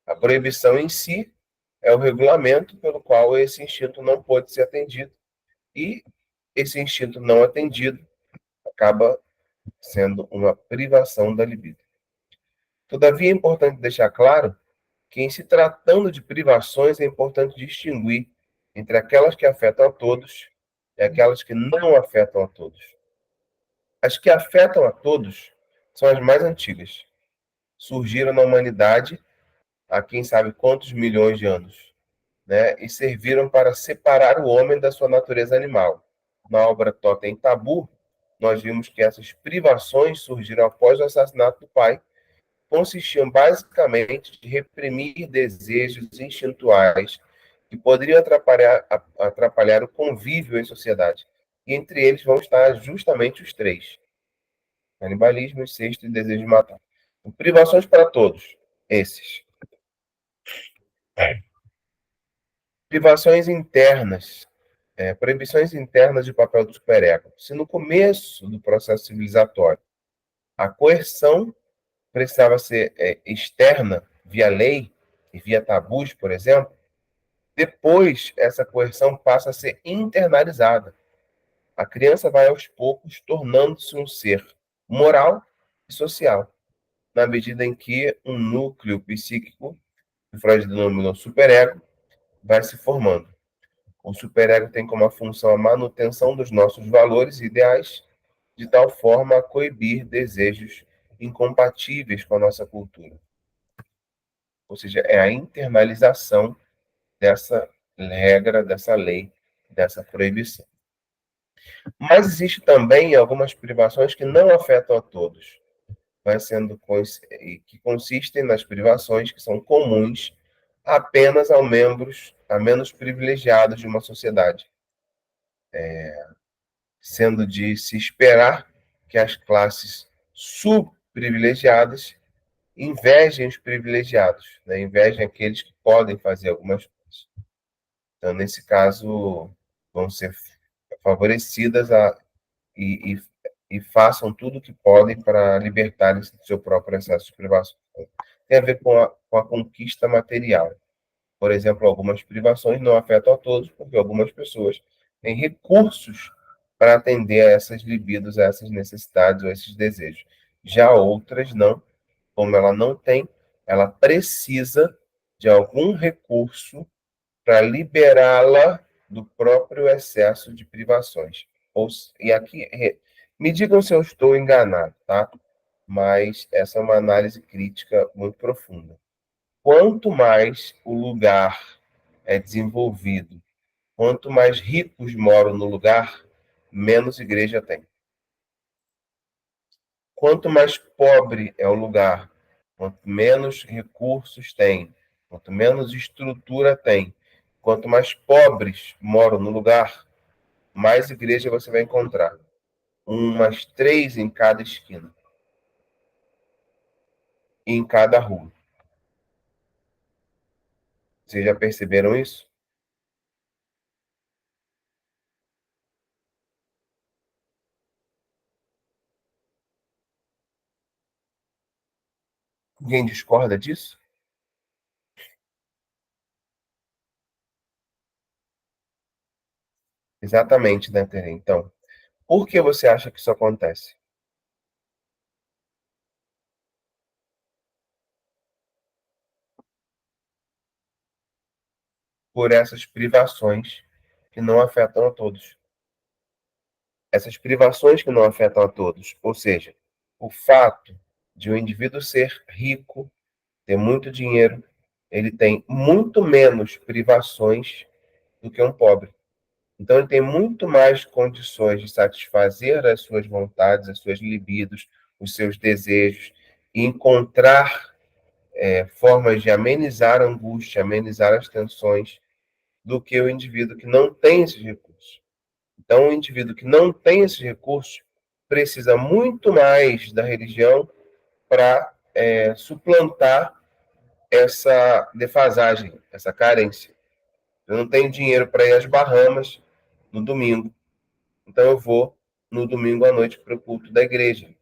A proibição em si é o regulamento pelo qual esse instinto não pode ser atendido. E esse instinto não atendido acaba sendo uma privação da libido. Todavia, é importante deixar claro que, em se tratando de privações, é importante distinguir entre aquelas que afetam a todos e aquelas que não afetam a todos. As que afetam a todos são as mais antigas. Surgiram na humanidade há quem sabe quantos milhões de anos, né? E serviram para separar o homem da sua natureza animal. Na obra Totem Tabu, nós vimos que essas privações surgiram após o assassinato do pai, consistiam basicamente de reprimir desejos instintuais que poderiam atrapalhar o convívio em sociedade. E entre eles vão estar justamente os três: canibalismo, incesto e desejo de matar. Então, privações para todos, esses. Privações internas, proibições internas de papel do superego. Se no começo do processo civilizatório a coerção precisava ser externa, via lei e via tabus, por exemplo, depois essa coerção passa a ser internalizada. A criança vai aos poucos tornando-se um ser moral e social, na medida em que um núcleo psíquico, que Freud denominou superego, vai se formando. O superego tem como função a manutenção dos nossos valores e ideais, de tal forma a coibir desejos incompatíveis com a nossa cultura. Ou seja, é a internalização dessa regra, dessa lei, dessa proibição. Mas existe também algumas privações que não afetam a todos, que consistem nas privações que são comuns apenas a menos privilegiados de uma sociedade, sendo de se esperar que as classes subprivilegiadas invejem os privilegiados, né? Invejem aqueles que podem fazer algumas coisas. Então, nesse caso, vão ser favorecidas e façam tudo o que podem para libertarem-se do seu próprio excesso de privação. Tem a ver com a conquista material. Por exemplo, algumas privações não afetam a todos, porque algumas pessoas têm recursos para atender a essas libidos, a essas necessidades ou a esses desejos. Já outras não, como ela não tem, ela precisa de algum recurso para liberá-la do próprio excesso de privações. E aqui, me digam se eu estou enganado, tá? Mas essa é uma análise crítica muito profunda. Quanto mais o lugar é desenvolvido, quanto mais ricos moram no lugar, menos igreja tem. Quanto mais pobre é o lugar, quanto menos recursos tem, quanto menos estrutura tem, quanto mais pobres moram no lugar, mais igreja você vai encontrar. Umas 3 em cada esquina. E em cada rua. Vocês já perceberam isso? Alguém discorda disso? Exatamente, né, Tere? Então, por que você acha que isso acontece? Por essas privações que não afetam a todos. Essas privações que não afetam a todos, ou seja, o fato de um indivíduo ser rico, ter muito dinheiro, ele tem muito menos privações do que um pobre. Então, ele tem muito mais condições de satisfazer as suas vontades, as suas libidos, os seus desejos, e encontrar formas de amenizar a angústia, amenizar as tensões, do que o indivíduo que não tem esses recursos. Então, o indivíduo que não tem esses recursos precisa muito mais da religião para suplantar essa defasagem, essa carência. Eu não tenho dinheiro para ir às Bahamas no domingo, então eu vou no domingo à noite para o culto da igreja.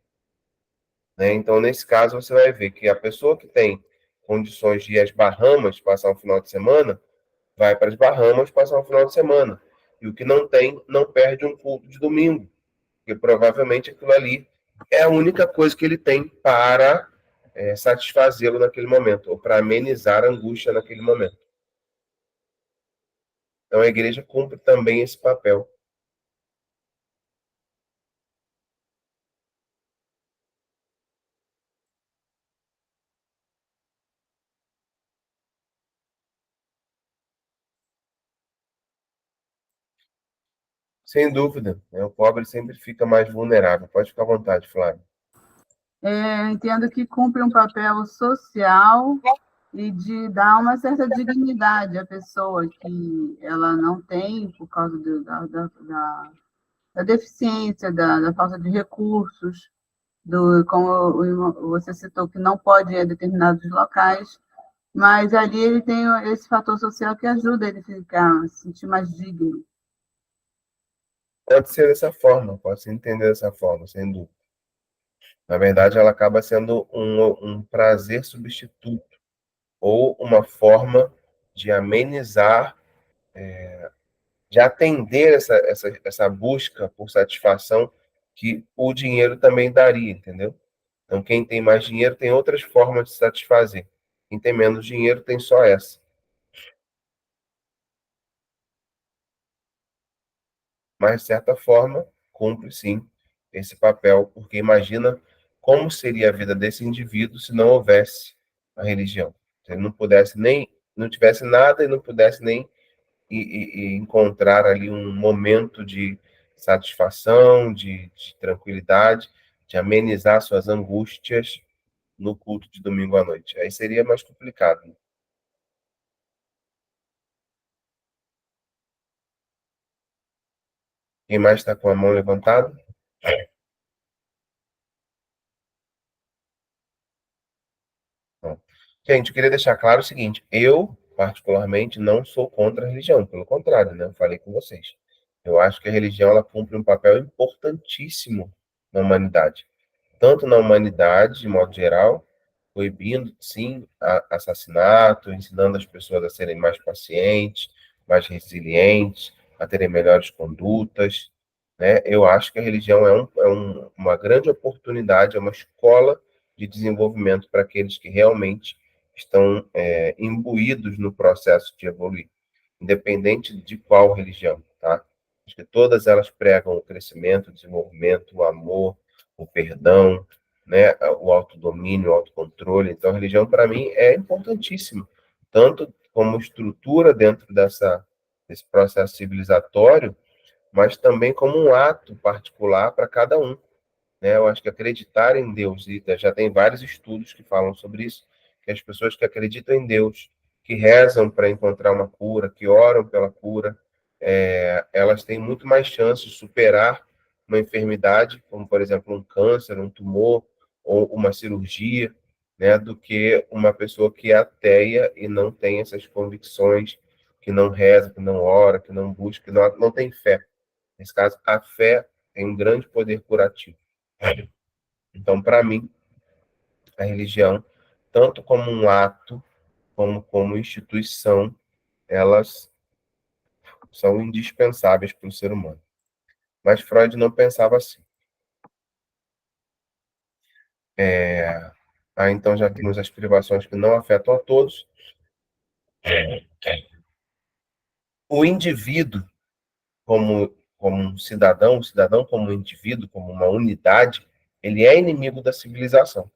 Né? Então, nesse caso, você vai ver que a pessoa que tem condições de ir às Bahamas, passar um final de semana, vai para as Bahamas passar um final de semana. E o que não tem, não perde um culto de domingo, porque provavelmente aquilo ali é a única coisa que ele tem para satisfazê-lo naquele momento, ou para amenizar a angústia naquele momento. Então, a igreja cumpre também esse papel. Sem dúvida, né? O pobre sempre fica mais vulnerável. Pode ficar à vontade, Flávio. Entendo que cumpre um papel social e de dar uma certa dignidade à pessoa que ela não tem por causa da deficiência, da falta de recursos, como você citou, que não pode ir a determinados locais, mas ali ele tem esse fator social que ajuda ele a se sentir mais digno. Pode ser dessa forma, pode se entender dessa forma, sem dúvida. Na verdade, ela acaba sendo um prazer substituto, ou uma forma de amenizar, de atender essa busca por satisfação que o dinheiro também daria, entendeu? Então, quem tem mais dinheiro tem outras formas de satisfazer. Quem tem menos dinheiro tem só essa. Mas, de certa forma, cumpre sim esse papel, porque imagina como seria a vida desse indivíduo se não houvesse a religião. Se ele não pudesse nem, não tivesse nada e não pudesse nem e encontrar ali um momento de satisfação, de tranquilidade, de amenizar suas angústias no culto de domingo à noite. Aí seria mais complicado, né? Quem mais está com a mão levantada? Bom. Gente, eu queria deixar claro o seguinte: eu, particularmente, não sou contra a religião, pelo contrário, né? Eu falei com vocês. Eu acho que a religião ela cumpre um papel importantíssimo na humanidade, tanto na humanidade, de modo geral, proibindo, sim, assassinato, ensinando as pessoas a serem mais pacientes, mais resilientes, a terem melhores condutas, né? Eu acho que a religião uma grande oportunidade, é uma escola de desenvolvimento para aqueles que realmente estão imbuídos no processo de evoluir, independente de qual religião, tá? Acho que todas elas pregam o crescimento, o desenvolvimento, o amor, o perdão, né, o autodomínio, o autocontrole. Então, a religião, para mim, é importantíssima, tanto como estrutura dentro desse processo civilizatório, mas também como um ato particular para cada um, né? Eu acho que acreditar em Deus, e já tem vários estudos que falam sobre isso, que as pessoas que acreditam em Deus, que rezam para encontrar uma cura, que oram pela cura, elas têm muito mais chance de superar uma enfermidade, como, por exemplo, um câncer, um tumor ou uma cirurgia, né, do que uma pessoa que é ateia e não tem essas convicções, que não reza, que não ora, que não busca, que não tem fé. Nesse caso, a fé tem um grande poder curativo. Então, para mim, a religião, tanto como um ato, como instituição, elas são indispensáveis para o ser humano. Mas Freud não pensava assim. Então já temos as privações que não afetam a todos. O indivíduo, como um cidadão, o cidadão como um indivíduo, como uma unidade, ele é inimigo da civilização.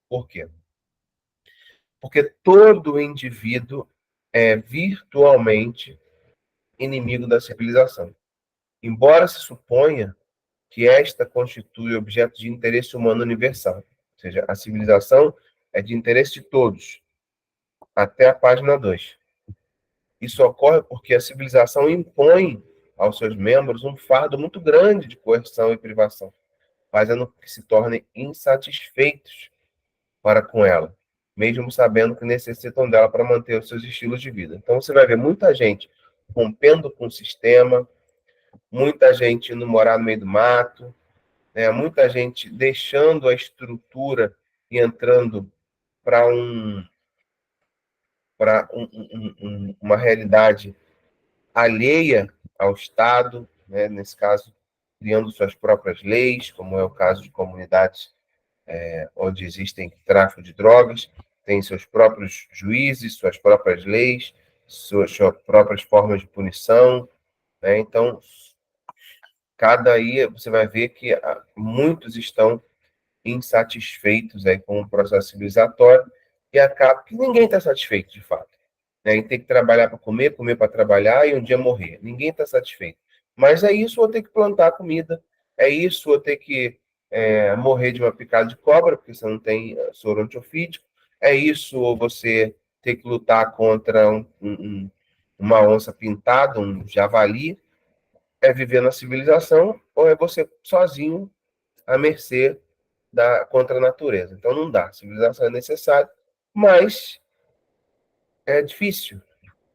Por quê? Porque todo indivíduo é virtualmente inimigo da civilização. Embora se suponha que esta constitui objeto de interesse humano universal, ou seja, a civilização é de interesse de todos, até a página 2. Isso ocorre porque a civilização impõe aos seus membros um fardo muito grande de coerção e privação, fazendo que se tornem insatisfeitos para com ela, mesmo sabendo que necessitam dela para manter os seus estilos de vida. Então você vai ver muita gente rompendo com o sistema, muita gente indo morar no meio do mato, né? Muita gente deixando a estrutura e entrando para uma realidade alheia ao Estado, né? Nesse caso, criando suas próprias leis, como é o caso de comunidades onde existem tráfico de drogas, tem seus próprios juízes, suas próprias leis, suas próprias formas de punição, né? Então, cada aí você vai ver que muitos estão insatisfeitos aí com o processo civilizatório e acaba que ninguém está satisfeito, de fato. Né? A gente tem que trabalhar para comer, comer para trabalhar e um dia morrer. Ninguém está satisfeito. Mas é isso, ou ter que plantar comida, é isso, ou ter que morrer de uma picada de cobra, porque você não tem soro antiofídico, é isso, ou você ter que lutar contra uma onça pintada, um javali, é viver na civilização, ou é você sozinho à mercê contra a natureza. Então não dá. Civilização é necessária, mas é difícil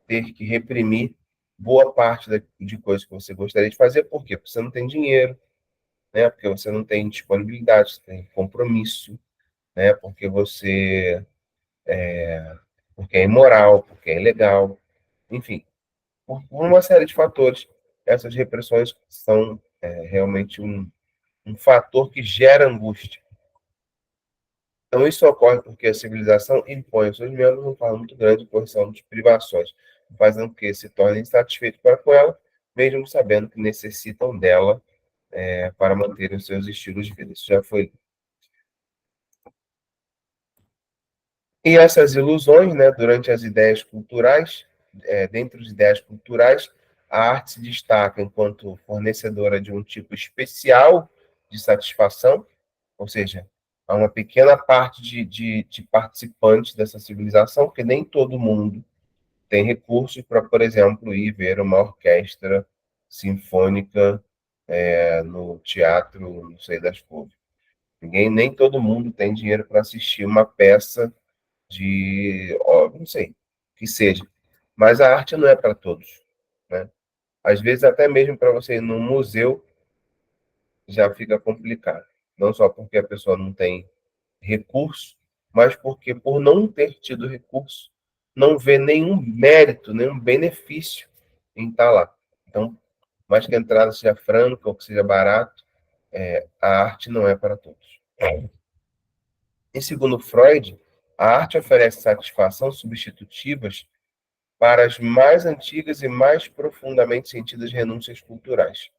ter que reprimir boa parte de coisas que você gostaria de fazer. Por quê? Porque você não tem dinheiro, né? Porque você não tem disponibilidade, você tem compromisso, né? Porque é imoral, porque é ilegal, enfim, por uma série de fatores, essas repressões são realmente um fator que gera angústia. Então, isso ocorre porque a civilização impõe aos seus membros um fardo muito grande de porção de privações, fazendo com que se tornem insatisfeitos para com ela, mesmo sabendo que necessitam dela para manterem os seus estilos de vida. Isso já foi. E essas ilusões, né, durante as ideias culturais, dentro das ideias culturais, a arte se destaca enquanto fornecedora de um tipo especial de satisfação, ou seja, há uma pequena parte de participantes dessa civilização, porque nem todo mundo tem recursos para, por exemplo, ir ver uma orquestra sinfônica no teatro, não sei das cores. Nem todo mundo tem dinheiro para assistir uma peça não sei, que seja. Mas a arte não é para todos, né? Às vezes, até mesmo para você ir num museu, já fica complicado. Não só porque a pessoa não tem recurso, mas porque, por não ter tido recurso, não vê nenhum mérito, nenhum benefício em estar lá. Então, mais que a entrada seja franca ou que seja barato, a arte não é para todos. E segundo Freud, a arte oferece satisfação substitutivas para as mais antigas e mais profundamente sentidas renúncias culturais.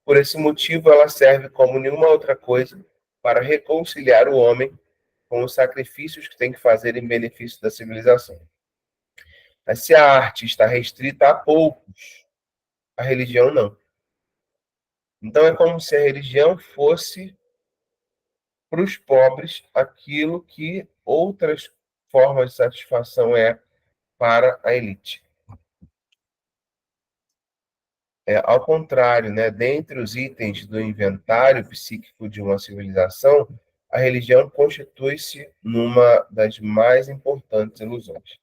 Por esse motivo, ela serve como nenhuma outra coisa para reconciliar o homem com os sacrifícios que tem que fazer em benefício da civilização. Mas se a arte está restrita a poucos, a religião não. Então é como se a religião fosse para os pobres aquilo que outras formas de satisfação é para a elite. Ao contrário, né, dentre os itens do inventário psíquico de uma civilização, a religião constitui-se numa das mais importantes ilusões.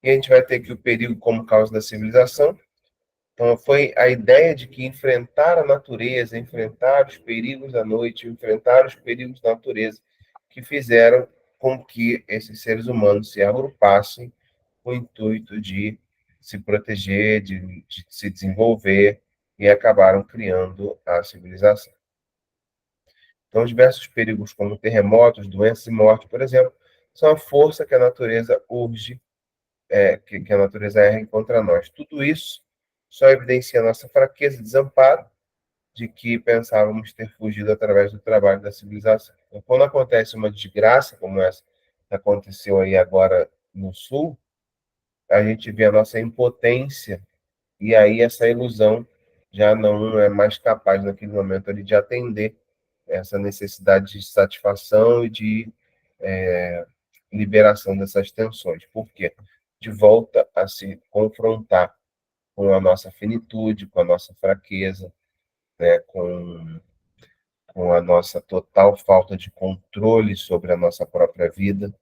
E a gente vai ter aqui o perigo como causa da civilização. Então, foi a ideia de que enfrentar a natureza, enfrentar os perigos da noite, enfrentar os perigos da natureza, que fizeram com que esses seres humanos se agrupassem com o intuito de se proteger, de se desenvolver, e acabaram criando a civilização. Então, diversos perigos, como terremotos, doenças e morte, por exemplo, são a força que a natureza urge, que a natureza erra contra nós. Tudo isso só evidencia a nossa fraqueza e desamparo de que pensávamos ter fugido através do trabalho da civilização. Então, quando acontece uma desgraça como essa que aconteceu aí agora no Sul, a gente vê a nossa impotência e aí essa ilusão já não é mais capaz naquele momento ali de atender essa necessidade de satisfação e de liberação dessas tensões. Por quê? De volta a se confrontar com a nossa finitude, com a nossa fraqueza, né, com a nossa total falta de controle sobre a nossa própria vida.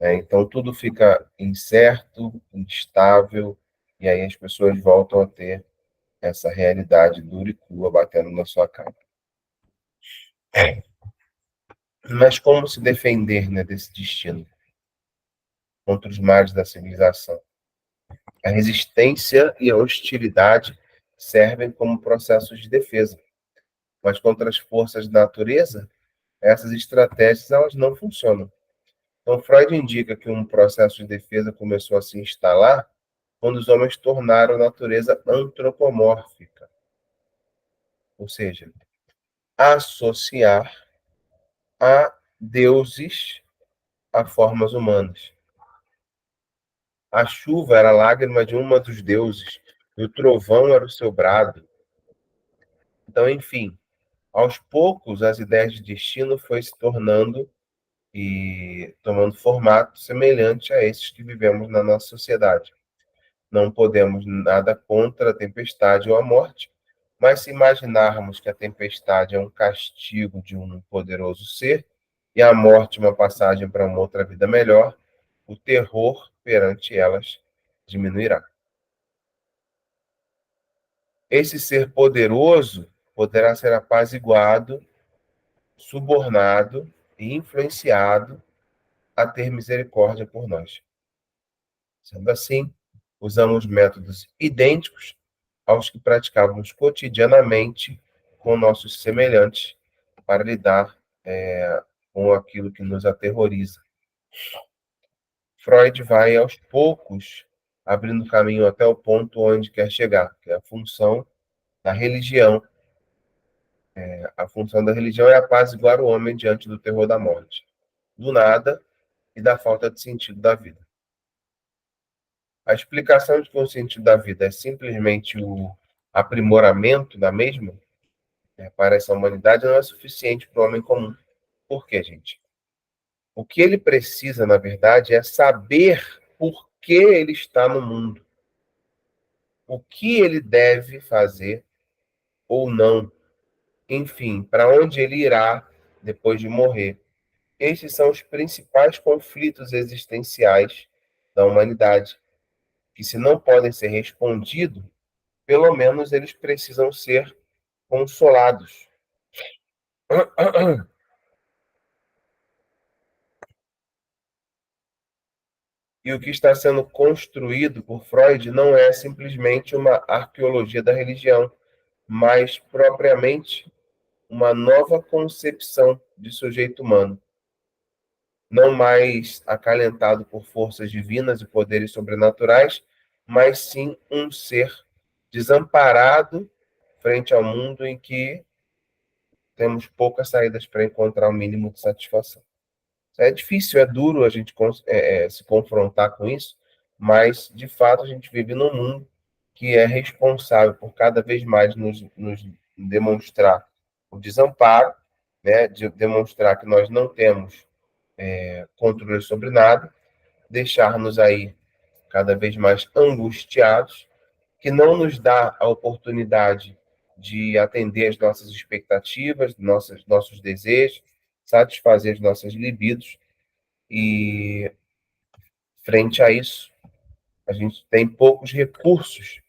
Então, tudo fica incerto, instável, e aí as pessoas voltam a ter essa realidade dura e crua batendo na sua cara. Mas como se defender, né, desse destino contra os males da civilização? A resistência e a hostilidade servem como processos de defesa. Mas contra as forças da natureza, essas estratégias elas não funcionam. Então, Freud indica que um processo de defesa começou a se instalar quando os homens tornaram a natureza antropomórfica, ou seja, associar a deuses a formas humanas. A chuva era a lágrima de um dos deuses, e o trovão era o seu brado. Então, enfim, aos poucos as ideias de destino foi se tornando e tomando formato semelhante a esses que vivemos na nossa sociedade. Não podemos nada contra a tempestade ou a morte, mas se imaginarmos que a tempestade é um castigo de um poderoso ser e a morte uma passagem para uma outra vida melhor, o terror perante elas diminuirá. Esse ser poderoso poderá ser apaziguado, subornado e influenciado a ter misericórdia por nós. Sendo assim, usamos métodos idênticos aos que praticávamos cotidianamente com nossos semelhantes para lidar com aquilo que nos aterroriza. Freud vai, aos poucos, abrindo caminho até o ponto onde quer chegar, que é a função da religião. A função da religião é apaziguar o homem diante do terror da morte, do nada e da falta de sentido da vida. A explicação de que o sentido da vida é simplesmente o aprimoramento da mesma, para essa humanidade, não é suficiente para o homem comum. Por quê, gente? O que ele precisa, na verdade, é saber por que ele está no mundo. O que ele deve fazer ou não. Enfim, para onde ele irá depois de morrer. Estes são os principais conflitos existenciais da humanidade, que se não podem ser respondidos, pelo menos eles precisam ser consolados. E o que está sendo construído por Freud não é simplesmente uma arqueologia da religião, mas propriamente uma nova concepção de sujeito humano, não mais acalentado por forças divinas e poderes sobrenaturais, mas sim um ser desamparado frente ao mundo em que temos poucas saídas para encontrar o mínimo de satisfação. É difícil, é duro a gente se confrontar com isso, mas, de fato, a gente vive num mundo que é responsável por cada vez mais nos demonstrar o desamparo, né, de demonstrar que nós não temos controle sobre nada, deixar-nos aí cada vez mais angustiados, que não nos dá a oportunidade de atender às nossas expectativas, nossos desejos, satisfazer as nossas libidos, e frente a isso, a gente tem poucos recursos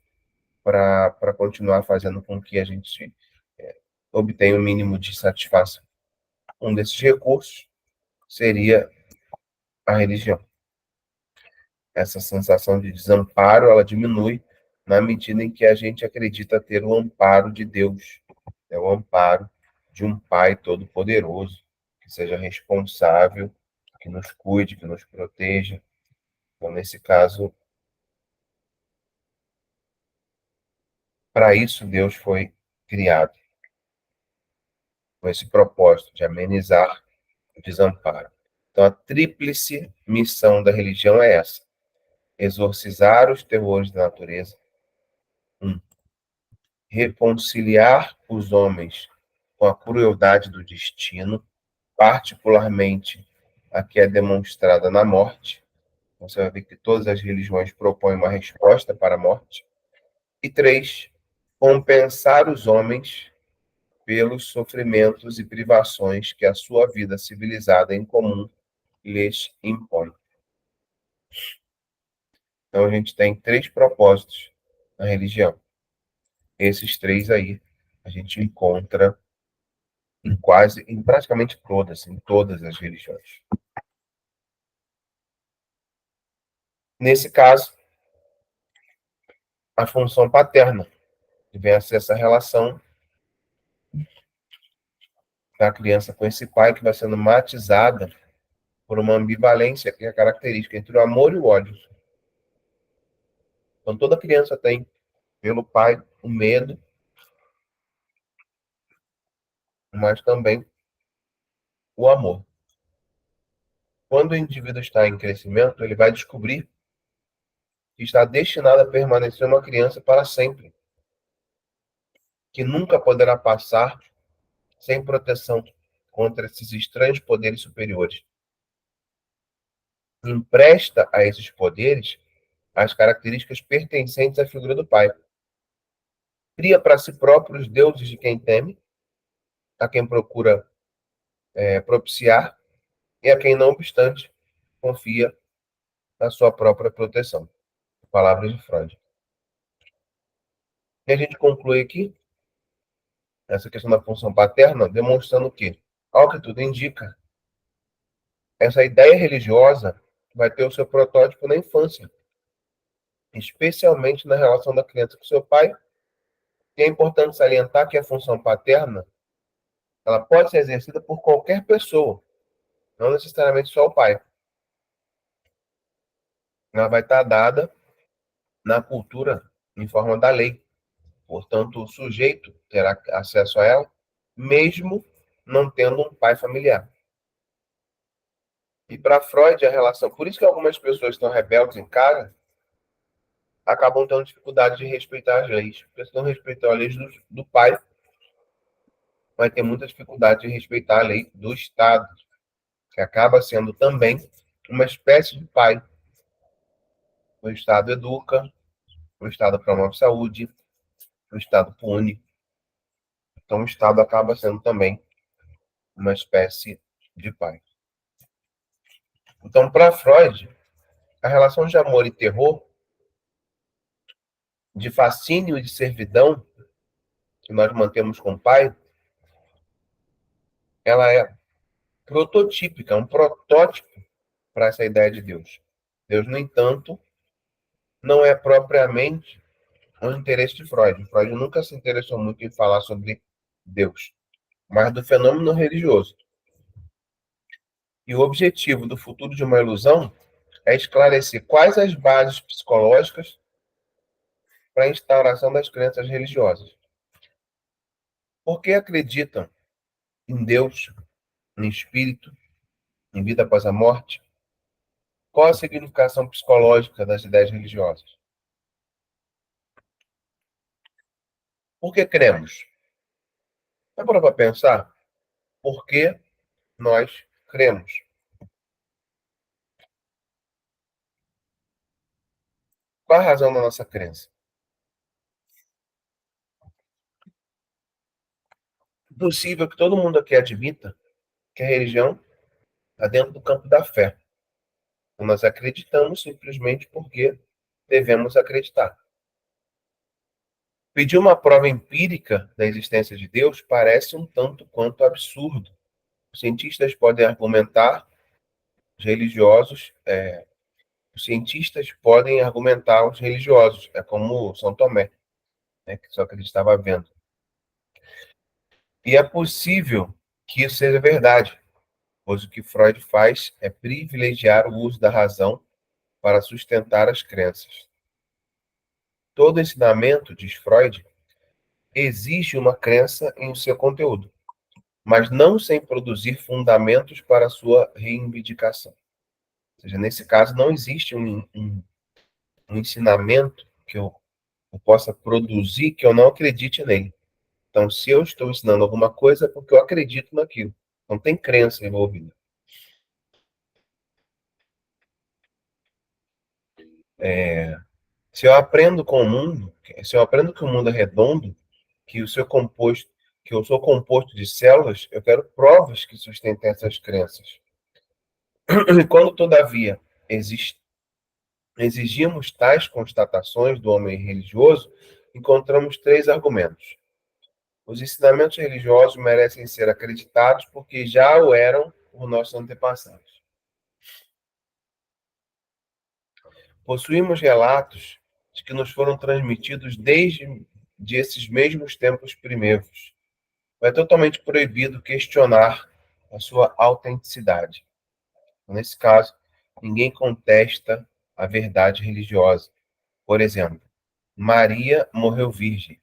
para continuar fazendo com que a gente obtenha o mínimo de satisfação. Um desses recursos seria a religião. Essa sensação de desamparo, ela diminui na medida em que a gente acredita ter o amparo de Deus, o amparo de um Pai todo-poderoso, que seja responsável, que nos cuide, que nos proteja. Então, nesse caso, para isso Deus foi criado, com esse propósito de amenizar o desamparo. Então, a tríplice missão da religião é essa: exorcizar os terrores da natureza, reconciliar os homens com a crueldade do destino, particularmente a que é demonstrada na morte. Você vai ver que todas as religiões propõem uma resposta para a morte. E 3, compensar os homens pelos sofrimentos e privações que a sua vida civilizada em comum lhes impõe. Então, a gente tem 3 propósitos na religião. Esses 3 aí a gente encontra em praticamente todas, em todas as religiões. Nesse caso, a função paterna, E vem a ser essa relação da criança com esse pai que vai sendo matizada por uma ambivalência que é característica entre o amor e o ódio. Então, toda criança tem, pelo pai, o medo, mas também o amor. Quando o indivíduo está em crescimento, ele vai descobrir que está destinado a permanecer uma criança para sempre, que nunca poderá passar sem proteção contra esses estranhos poderes superiores. Empresta a esses poderes as características pertencentes à figura do pai. Cria para si próprio os deuses de quem teme, a quem procura propiciar e a quem, não obstante, confia na sua própria proteção. Palavras de Freud. E a gente conclui aqui essa questão da função paterna, demonstrando que, ao que tudo indica, essa ideia religiosa vai ter o seu protótipo na infância, especialmente na relação da criança com seu pai. E é importante salientar que a função paterna ela pode ser exercida por qualquer pessoa, não necessariamente só o pai. Ela vai estar dada na cultura em forma da lei. Portanto, o sujeito terá acesso a ela, mesmo não tendo um pai familiar. E para Freud, a relação. Por isso que algumas pessoas que estão rebeldes em casa acabam tendo dificuldade de respeitar as leis. Porque se não respeitar as leis do pai, vai ter muita dificuldade de respeitar a lei do Estado, que acaba sendo também uma espécie de pai. O Estado educa, o Estado promove saúde, o Estado pune. Então, o Estado acaba sendo também uma espécie de pai. Então, para Freud, a relação de amor e terror, de fascínio e de servidão que nós mantemos com o pai, ela é prototípica, um protótipo para essa ideia de Deus. Deus, no entanto, não é propriamente o interesse de Freud. Freud nunca se interessou muito em falar sobre Deus, mas do fenômeno religioso. E o objetivo do Futuro de uma Ilusão é esclarecer quais as bases psicológicas para a instauração das crenças religiosas. Por que acreditam em Deus, em espírito, em vida após a morte? Qual a significação psicológica das ideias religiosas? Por que cremos? É para pensar por que nós cremos. Qual a razão da nossa crença? É possível que todo mundo aqui admita que a religião está dentro do campo da fé. Nós acreditamos simplesmente porque devemos acreditar. Pedir uma prova empírica da existência de Deus parece um tanto quanto absurdo. Os cientistas podem argumentar, os religiosos, os cientistas podem argumentar os religiosos. É como São Tomé, né, que só acreditava vendo. E é possível que isso seja verdade, pois o que Freud faz é privilegiar o uso da razão para sustentar as crenças. Todo ensinamento, diz Freud, exige uma crença em seu conteúdo, mas não sem produzir fundamentos para sua reivindicação. Ou seja, nesse caso, não existe um ensinamento que eu possa produzir que eu não acredite nele. Então, se eu estou ensinando alguma coisa, é porque eu acredito naquilo. Não tem crença envolvida. Se eu aprendo com o mundo, se eu aprendo que o mundo é redondo, que que eu sou composto de células, eu quero provas que sustentem essas crenças. E quando, todavia, exigimos tais constatações do homem religioso, encontramos três argumentos. Os ensinamentos religiosos merecem ser acreditados porque já o eram por nossos antepassados. Possuímos relatos de que nos foram transmitidos de esses mesmos tempos primeiros. É totalmente proibido questionar a sua autenticidade. Nesse caso, ninguém contesta a verdade religiosa. Por exemplo, Maria morreu virgem,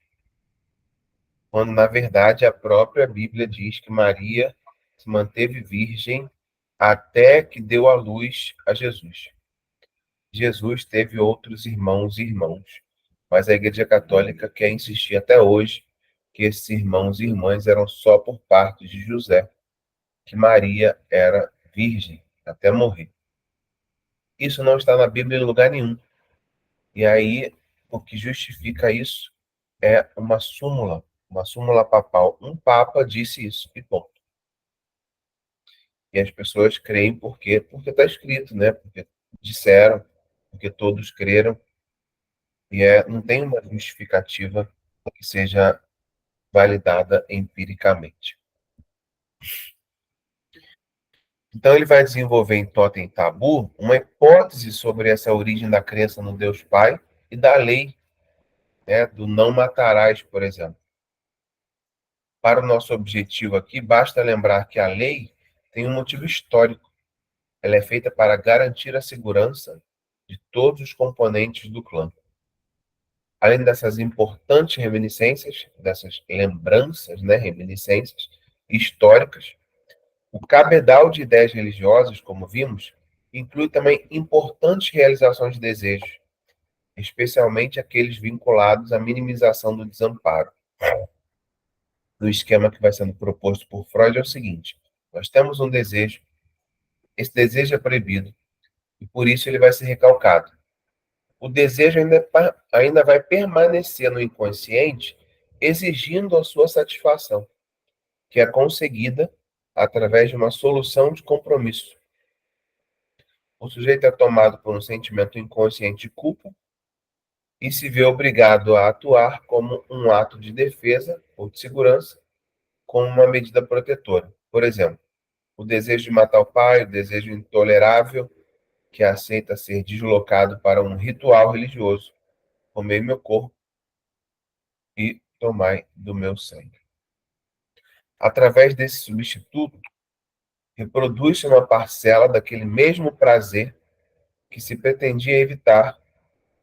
quando na verdade a própria Bíblia diz que Maria se manteve virgem até que deu à luz a Jesus. Jesus teve outros irmãos e irmãos, mas a Igreja Católica quer insistir até hoje que esses irmãos e irmãs eram só por parte de José, que Maria era virgem até morrer. Isso não está na Bíblia em lugar nenhum. E aí, o que justifica isso é uma súmula papal. Um papa disse isso, e ponto. E as pessoas creem por quê? Porque está escrito, né? Porque disseram, porque todos creram. E não tem uma justificativa que seja validada empiricamente. Então, ele vai desenvolver em Totem Tabu uma hipótese sobre essa origem da crença no Deus Pai e da lei, né, do não matarás, por exemplo. Para o nosso objetivo aqui, basta lembrar que a lei tem um motivo histórico. Ela é feita para garantir a segurança de todos os componentes do clã. Além dessas importantes reminiscências, dessas lembranças, né, reminiscências históricas, o cabedal de ideias religiosas, como vimos, inclui também importantes realizações de desejos, especialmente aqueles vinculados à minimização do desamparo. No esquema que vai sendo proposto por Freud é o seguinte: nós temos um desejo, esse desejo é proibido, e por isso ele vai ser recalcado. O desejo ainda vai permanecer no inconsciente, exigindo a sua satisfação, que é conseguida através de uma solução de compromisso. O sujeito é tomado por um sentimento inconsciente de culpa e se vê obrigado a atuar como um ato de defesa ou de segurança, como uma medida protetora. Por exemplo, o desejo de matar o pai, o desejo intolerável que aceita ser deslocado para um ritual religioso. Comei meu corpo e tomai do meu sangue. Através desse substituto, reproduz-se uma parcela daquele mesmo prazer que se pretendia evitar,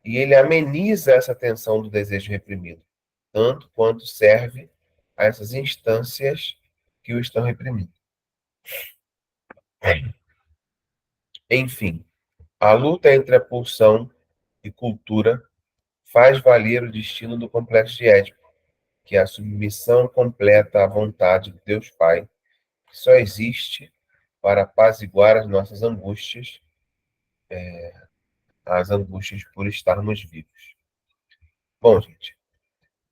e ele ameniza essa tensão do desejo reprimido, tanto quanto serve a essas instâncias que o estão reprimindo. Enfim, a luta entre a pulsão e cultura faz valer o destino do complexo de Édipo, que é a submissão completa à vontade de Deus Pai, que só existe para apaziguar as nossas angústias, as angústias por estarmos vivos. Bom, gente,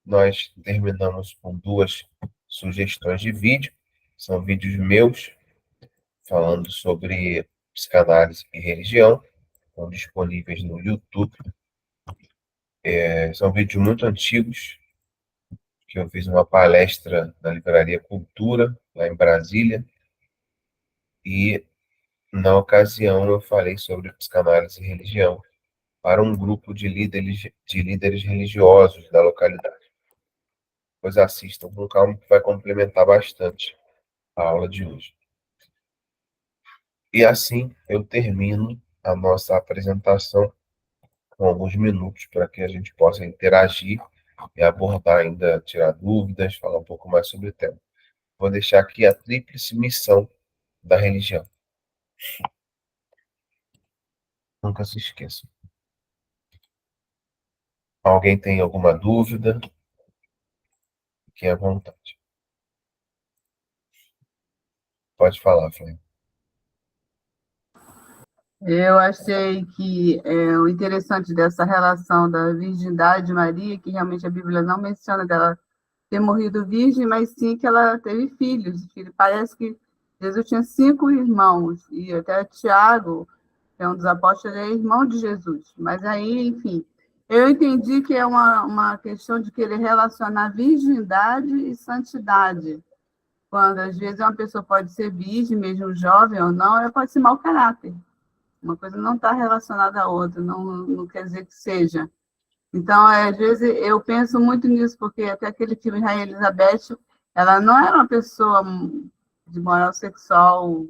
nós terminamos com 2 sugestões de vídeo. São vídeos meus, falando sobre psicanálise e religião. Estão disponíveis no YouTube. São vídeos muito antigos, que eu fiz uma palestra na Livraria Cultura, lá em Brasília. E, na ocasião, eu falei sobre psicanálise e religião para um grupo de líderes religiosos da localidade. Pois assistam com calma, que vai complementar bastante a aula de hoje. E assim eu termino a nossa apresentação com alguns minutos para que a gente possa interagir e abordar ainda, tirar dúvidas, falar um pouco mais sobre o tema. Vou deixar aqui a tríplice missão da religião. Nunca se esqueçam. Alguém tem alguma dúvida? Fiquem à vontade. Pode falar, Flávia. Eu achei que o interessante dessa relação da virgindade de Maria, que realmente a Bíblia não menciona dela ter morrido virgem, mas sim que ela teve filhos. Parece que Jesus tinha 5 irmãos, e até Tiago, que é um dos apóstolos, é irmão de Jesus. Mas aí, enfim, eu entendi que é uma questão de querer relacionar virgindade e santidade. Quando, às vezes, uma pessoa pode ser virgem, mesmo jovem ou não, ela pode ser mau caráter. Uma coisa não está relacionada à outra, não quer dizer que seja. Então, às vezes, eu penso muito nisso, porque até aquele filme Rainha Elizabeth, ela não era uma pessoa de moral sexual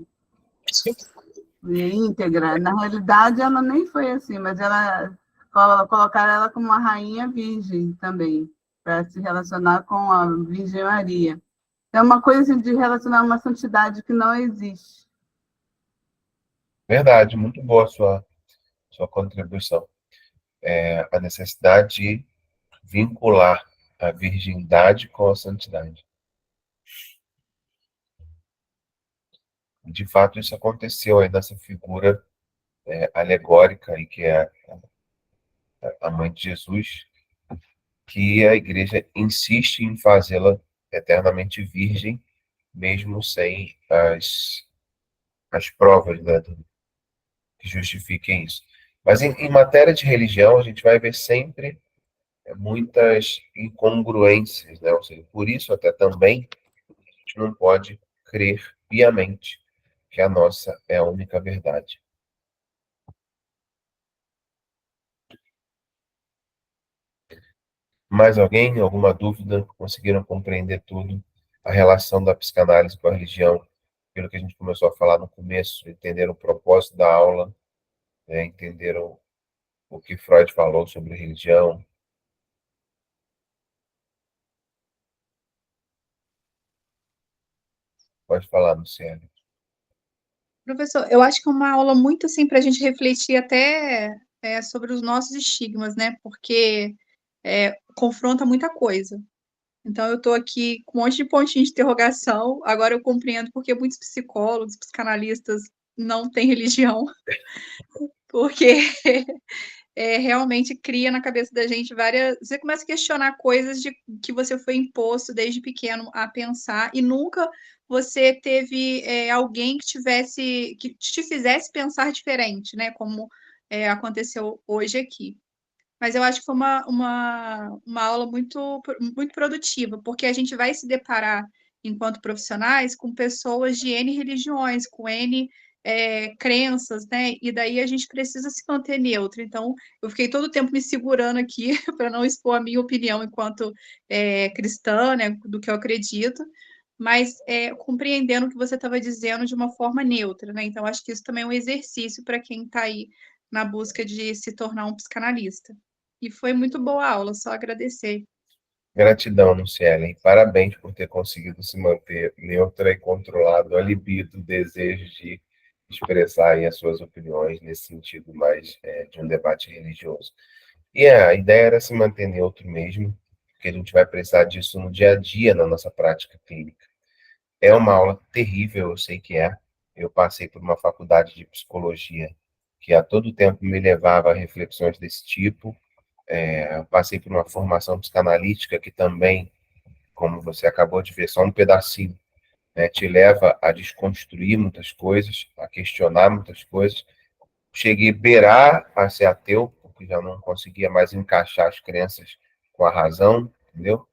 íntegra. Na realidade, ela nem foi assim, mas ela colocaram ela como uma rainha virgem também, para se relacionar com a Virgem Maria. É uma coisa assim, de relacionar uma santidade que não existe. Verdade, muito boa a sua contribuição. A necessidade de vincular a virgindade com a santidade. De fato, isso aconteceu aí nessa figura alegórica aí, que é a mãe de Jesus, que a igreja insiste em fazê-la eternamente virgem, mesmo sem as provas, né, que justifiquem isso. Mas em matéria de religião, a gente vai ver sempre muitas incongruências, né? Ou seja, por isso até também a gente não pode crer piamente que a nossa é a única verdade. Mais alguém? Alguma dúvida? Conseguiram compreender tudo? A relação da psicanálise com a religião, pelo que a gente começou a falar no começo, entenderam o propósito da aula, né? Entenderam o que Freud falou sobre religião. Pode falar, Luciane. Professor, eu acho que é uma aula muito assim para a gente refletir até sobre os nossos estigmas, né? Porque confronta muita coisa. Então, eu estou aqui com um monte de pontinho de interrogação. Agora eu compreendo porque muitos psicólogos, psicanalistas não têm religião, porque realmente cria na cabeça da gente várias. Você começa a questionar coisas que você foi imposto desde pequeno a pensar e nunca você teve alguém que te fizesse pensar diferente, né? Como aconteceu hoje aqui. Mas eu acho que foi uma aula muito produtiva, porque a gente vai se deparar, enquanto profissionais, com pessoas de N religiões, com N crenças, né? E daí a gente precisa se manter neutro. Então, eu fiquei todo o tempo me segurando aqui para não expor a minha opinião enquanto cristã, né? Do que eu acredito, mas compreendendo o que você estava dizendo de uma forma neutra, né? Então, acho que isso também é um exercício para quem está aí na busca de se tornar um psicanalista. E foi muito boa a aula, só agradecer. Gratidão, Luciane. E parabéns por ter conseguido se manter neutra e controlado a libido, o desejo de expressar aí as suas opiniões nesse sentido mais de um debate religioso. E a ideia era se manter neutro mesmo, porque a gente vai precisar disso no dia a dia na nossa prática clínica. É uma aula terrível, eu sei que é. Eu passei por uma faculdade de psicologia que a todo tempo me levava a reflexões desse tipo. Passei por uma formação psicanalítica que também, como você acabou de ver, só um pedacinho, né, te leva a desconstruir muitas coisas, a questionar muitas coisas. Cheguei a beirar a ser ateu, porque já não conseguia mais encaixar as crenças com a razão, entendeu?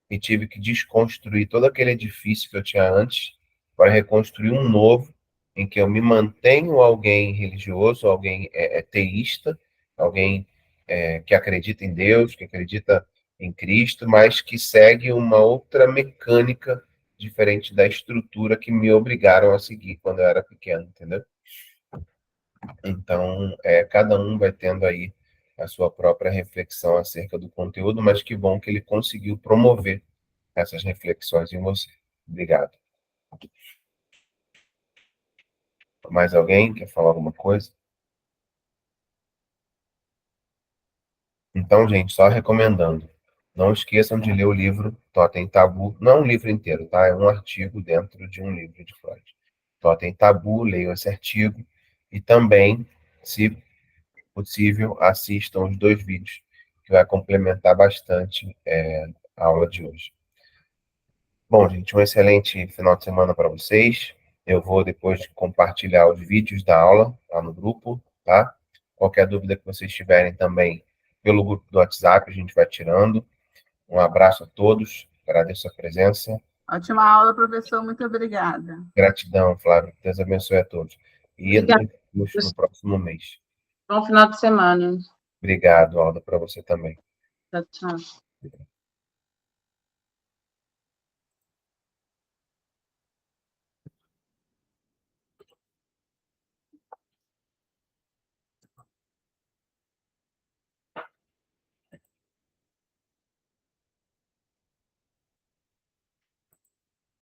E tive que desconstruir todo aquele edifício que eu tinha antes para reconstruir um novo, em que eu me mantenho alguém religioso, alguém teísta, alguém que acredita em Deus, que acredita em Cristo, mas que segue uma outra mecânica diferente da estrutura que me obrigaram a seguir quando eu era pequeno, entendeu? Então, cada um vai tendo aí a sua própria reflexão acerca do conteúdo, mas que bom que ele conseguiu promover essas reflexões em você. Obrigado. Mais alguém quer falar alguma coisa? Então, gente, só recomendando. Não esqueçam de ler o livro Totem Tabu. Não é um livro inteiro, tá? É um artigo dentro de um livro de Freud. Totem Tabu, leiam esse artigo. E também, se possível, assistam os 2 vídeos, que vai complementar bastante a aula de hoje. Bom, gente, um excelente final de semana para vocês. Eu vou depois compartilhar os vídeos da aula lá no grupo, tá? Qualquer dúvida que vocês tiverem também pelo grupo do WhatsApp, a gente vai tirando. Um abraço a todos, agradeço a presença. Ótima aula, professor. Muito obrigada. Gratidão, Flávio. Deus abençoe a todos. E Obrigada. no próximo mês. Bom final de semana. Obrigado, Alda, para você também. Tchau, tchau.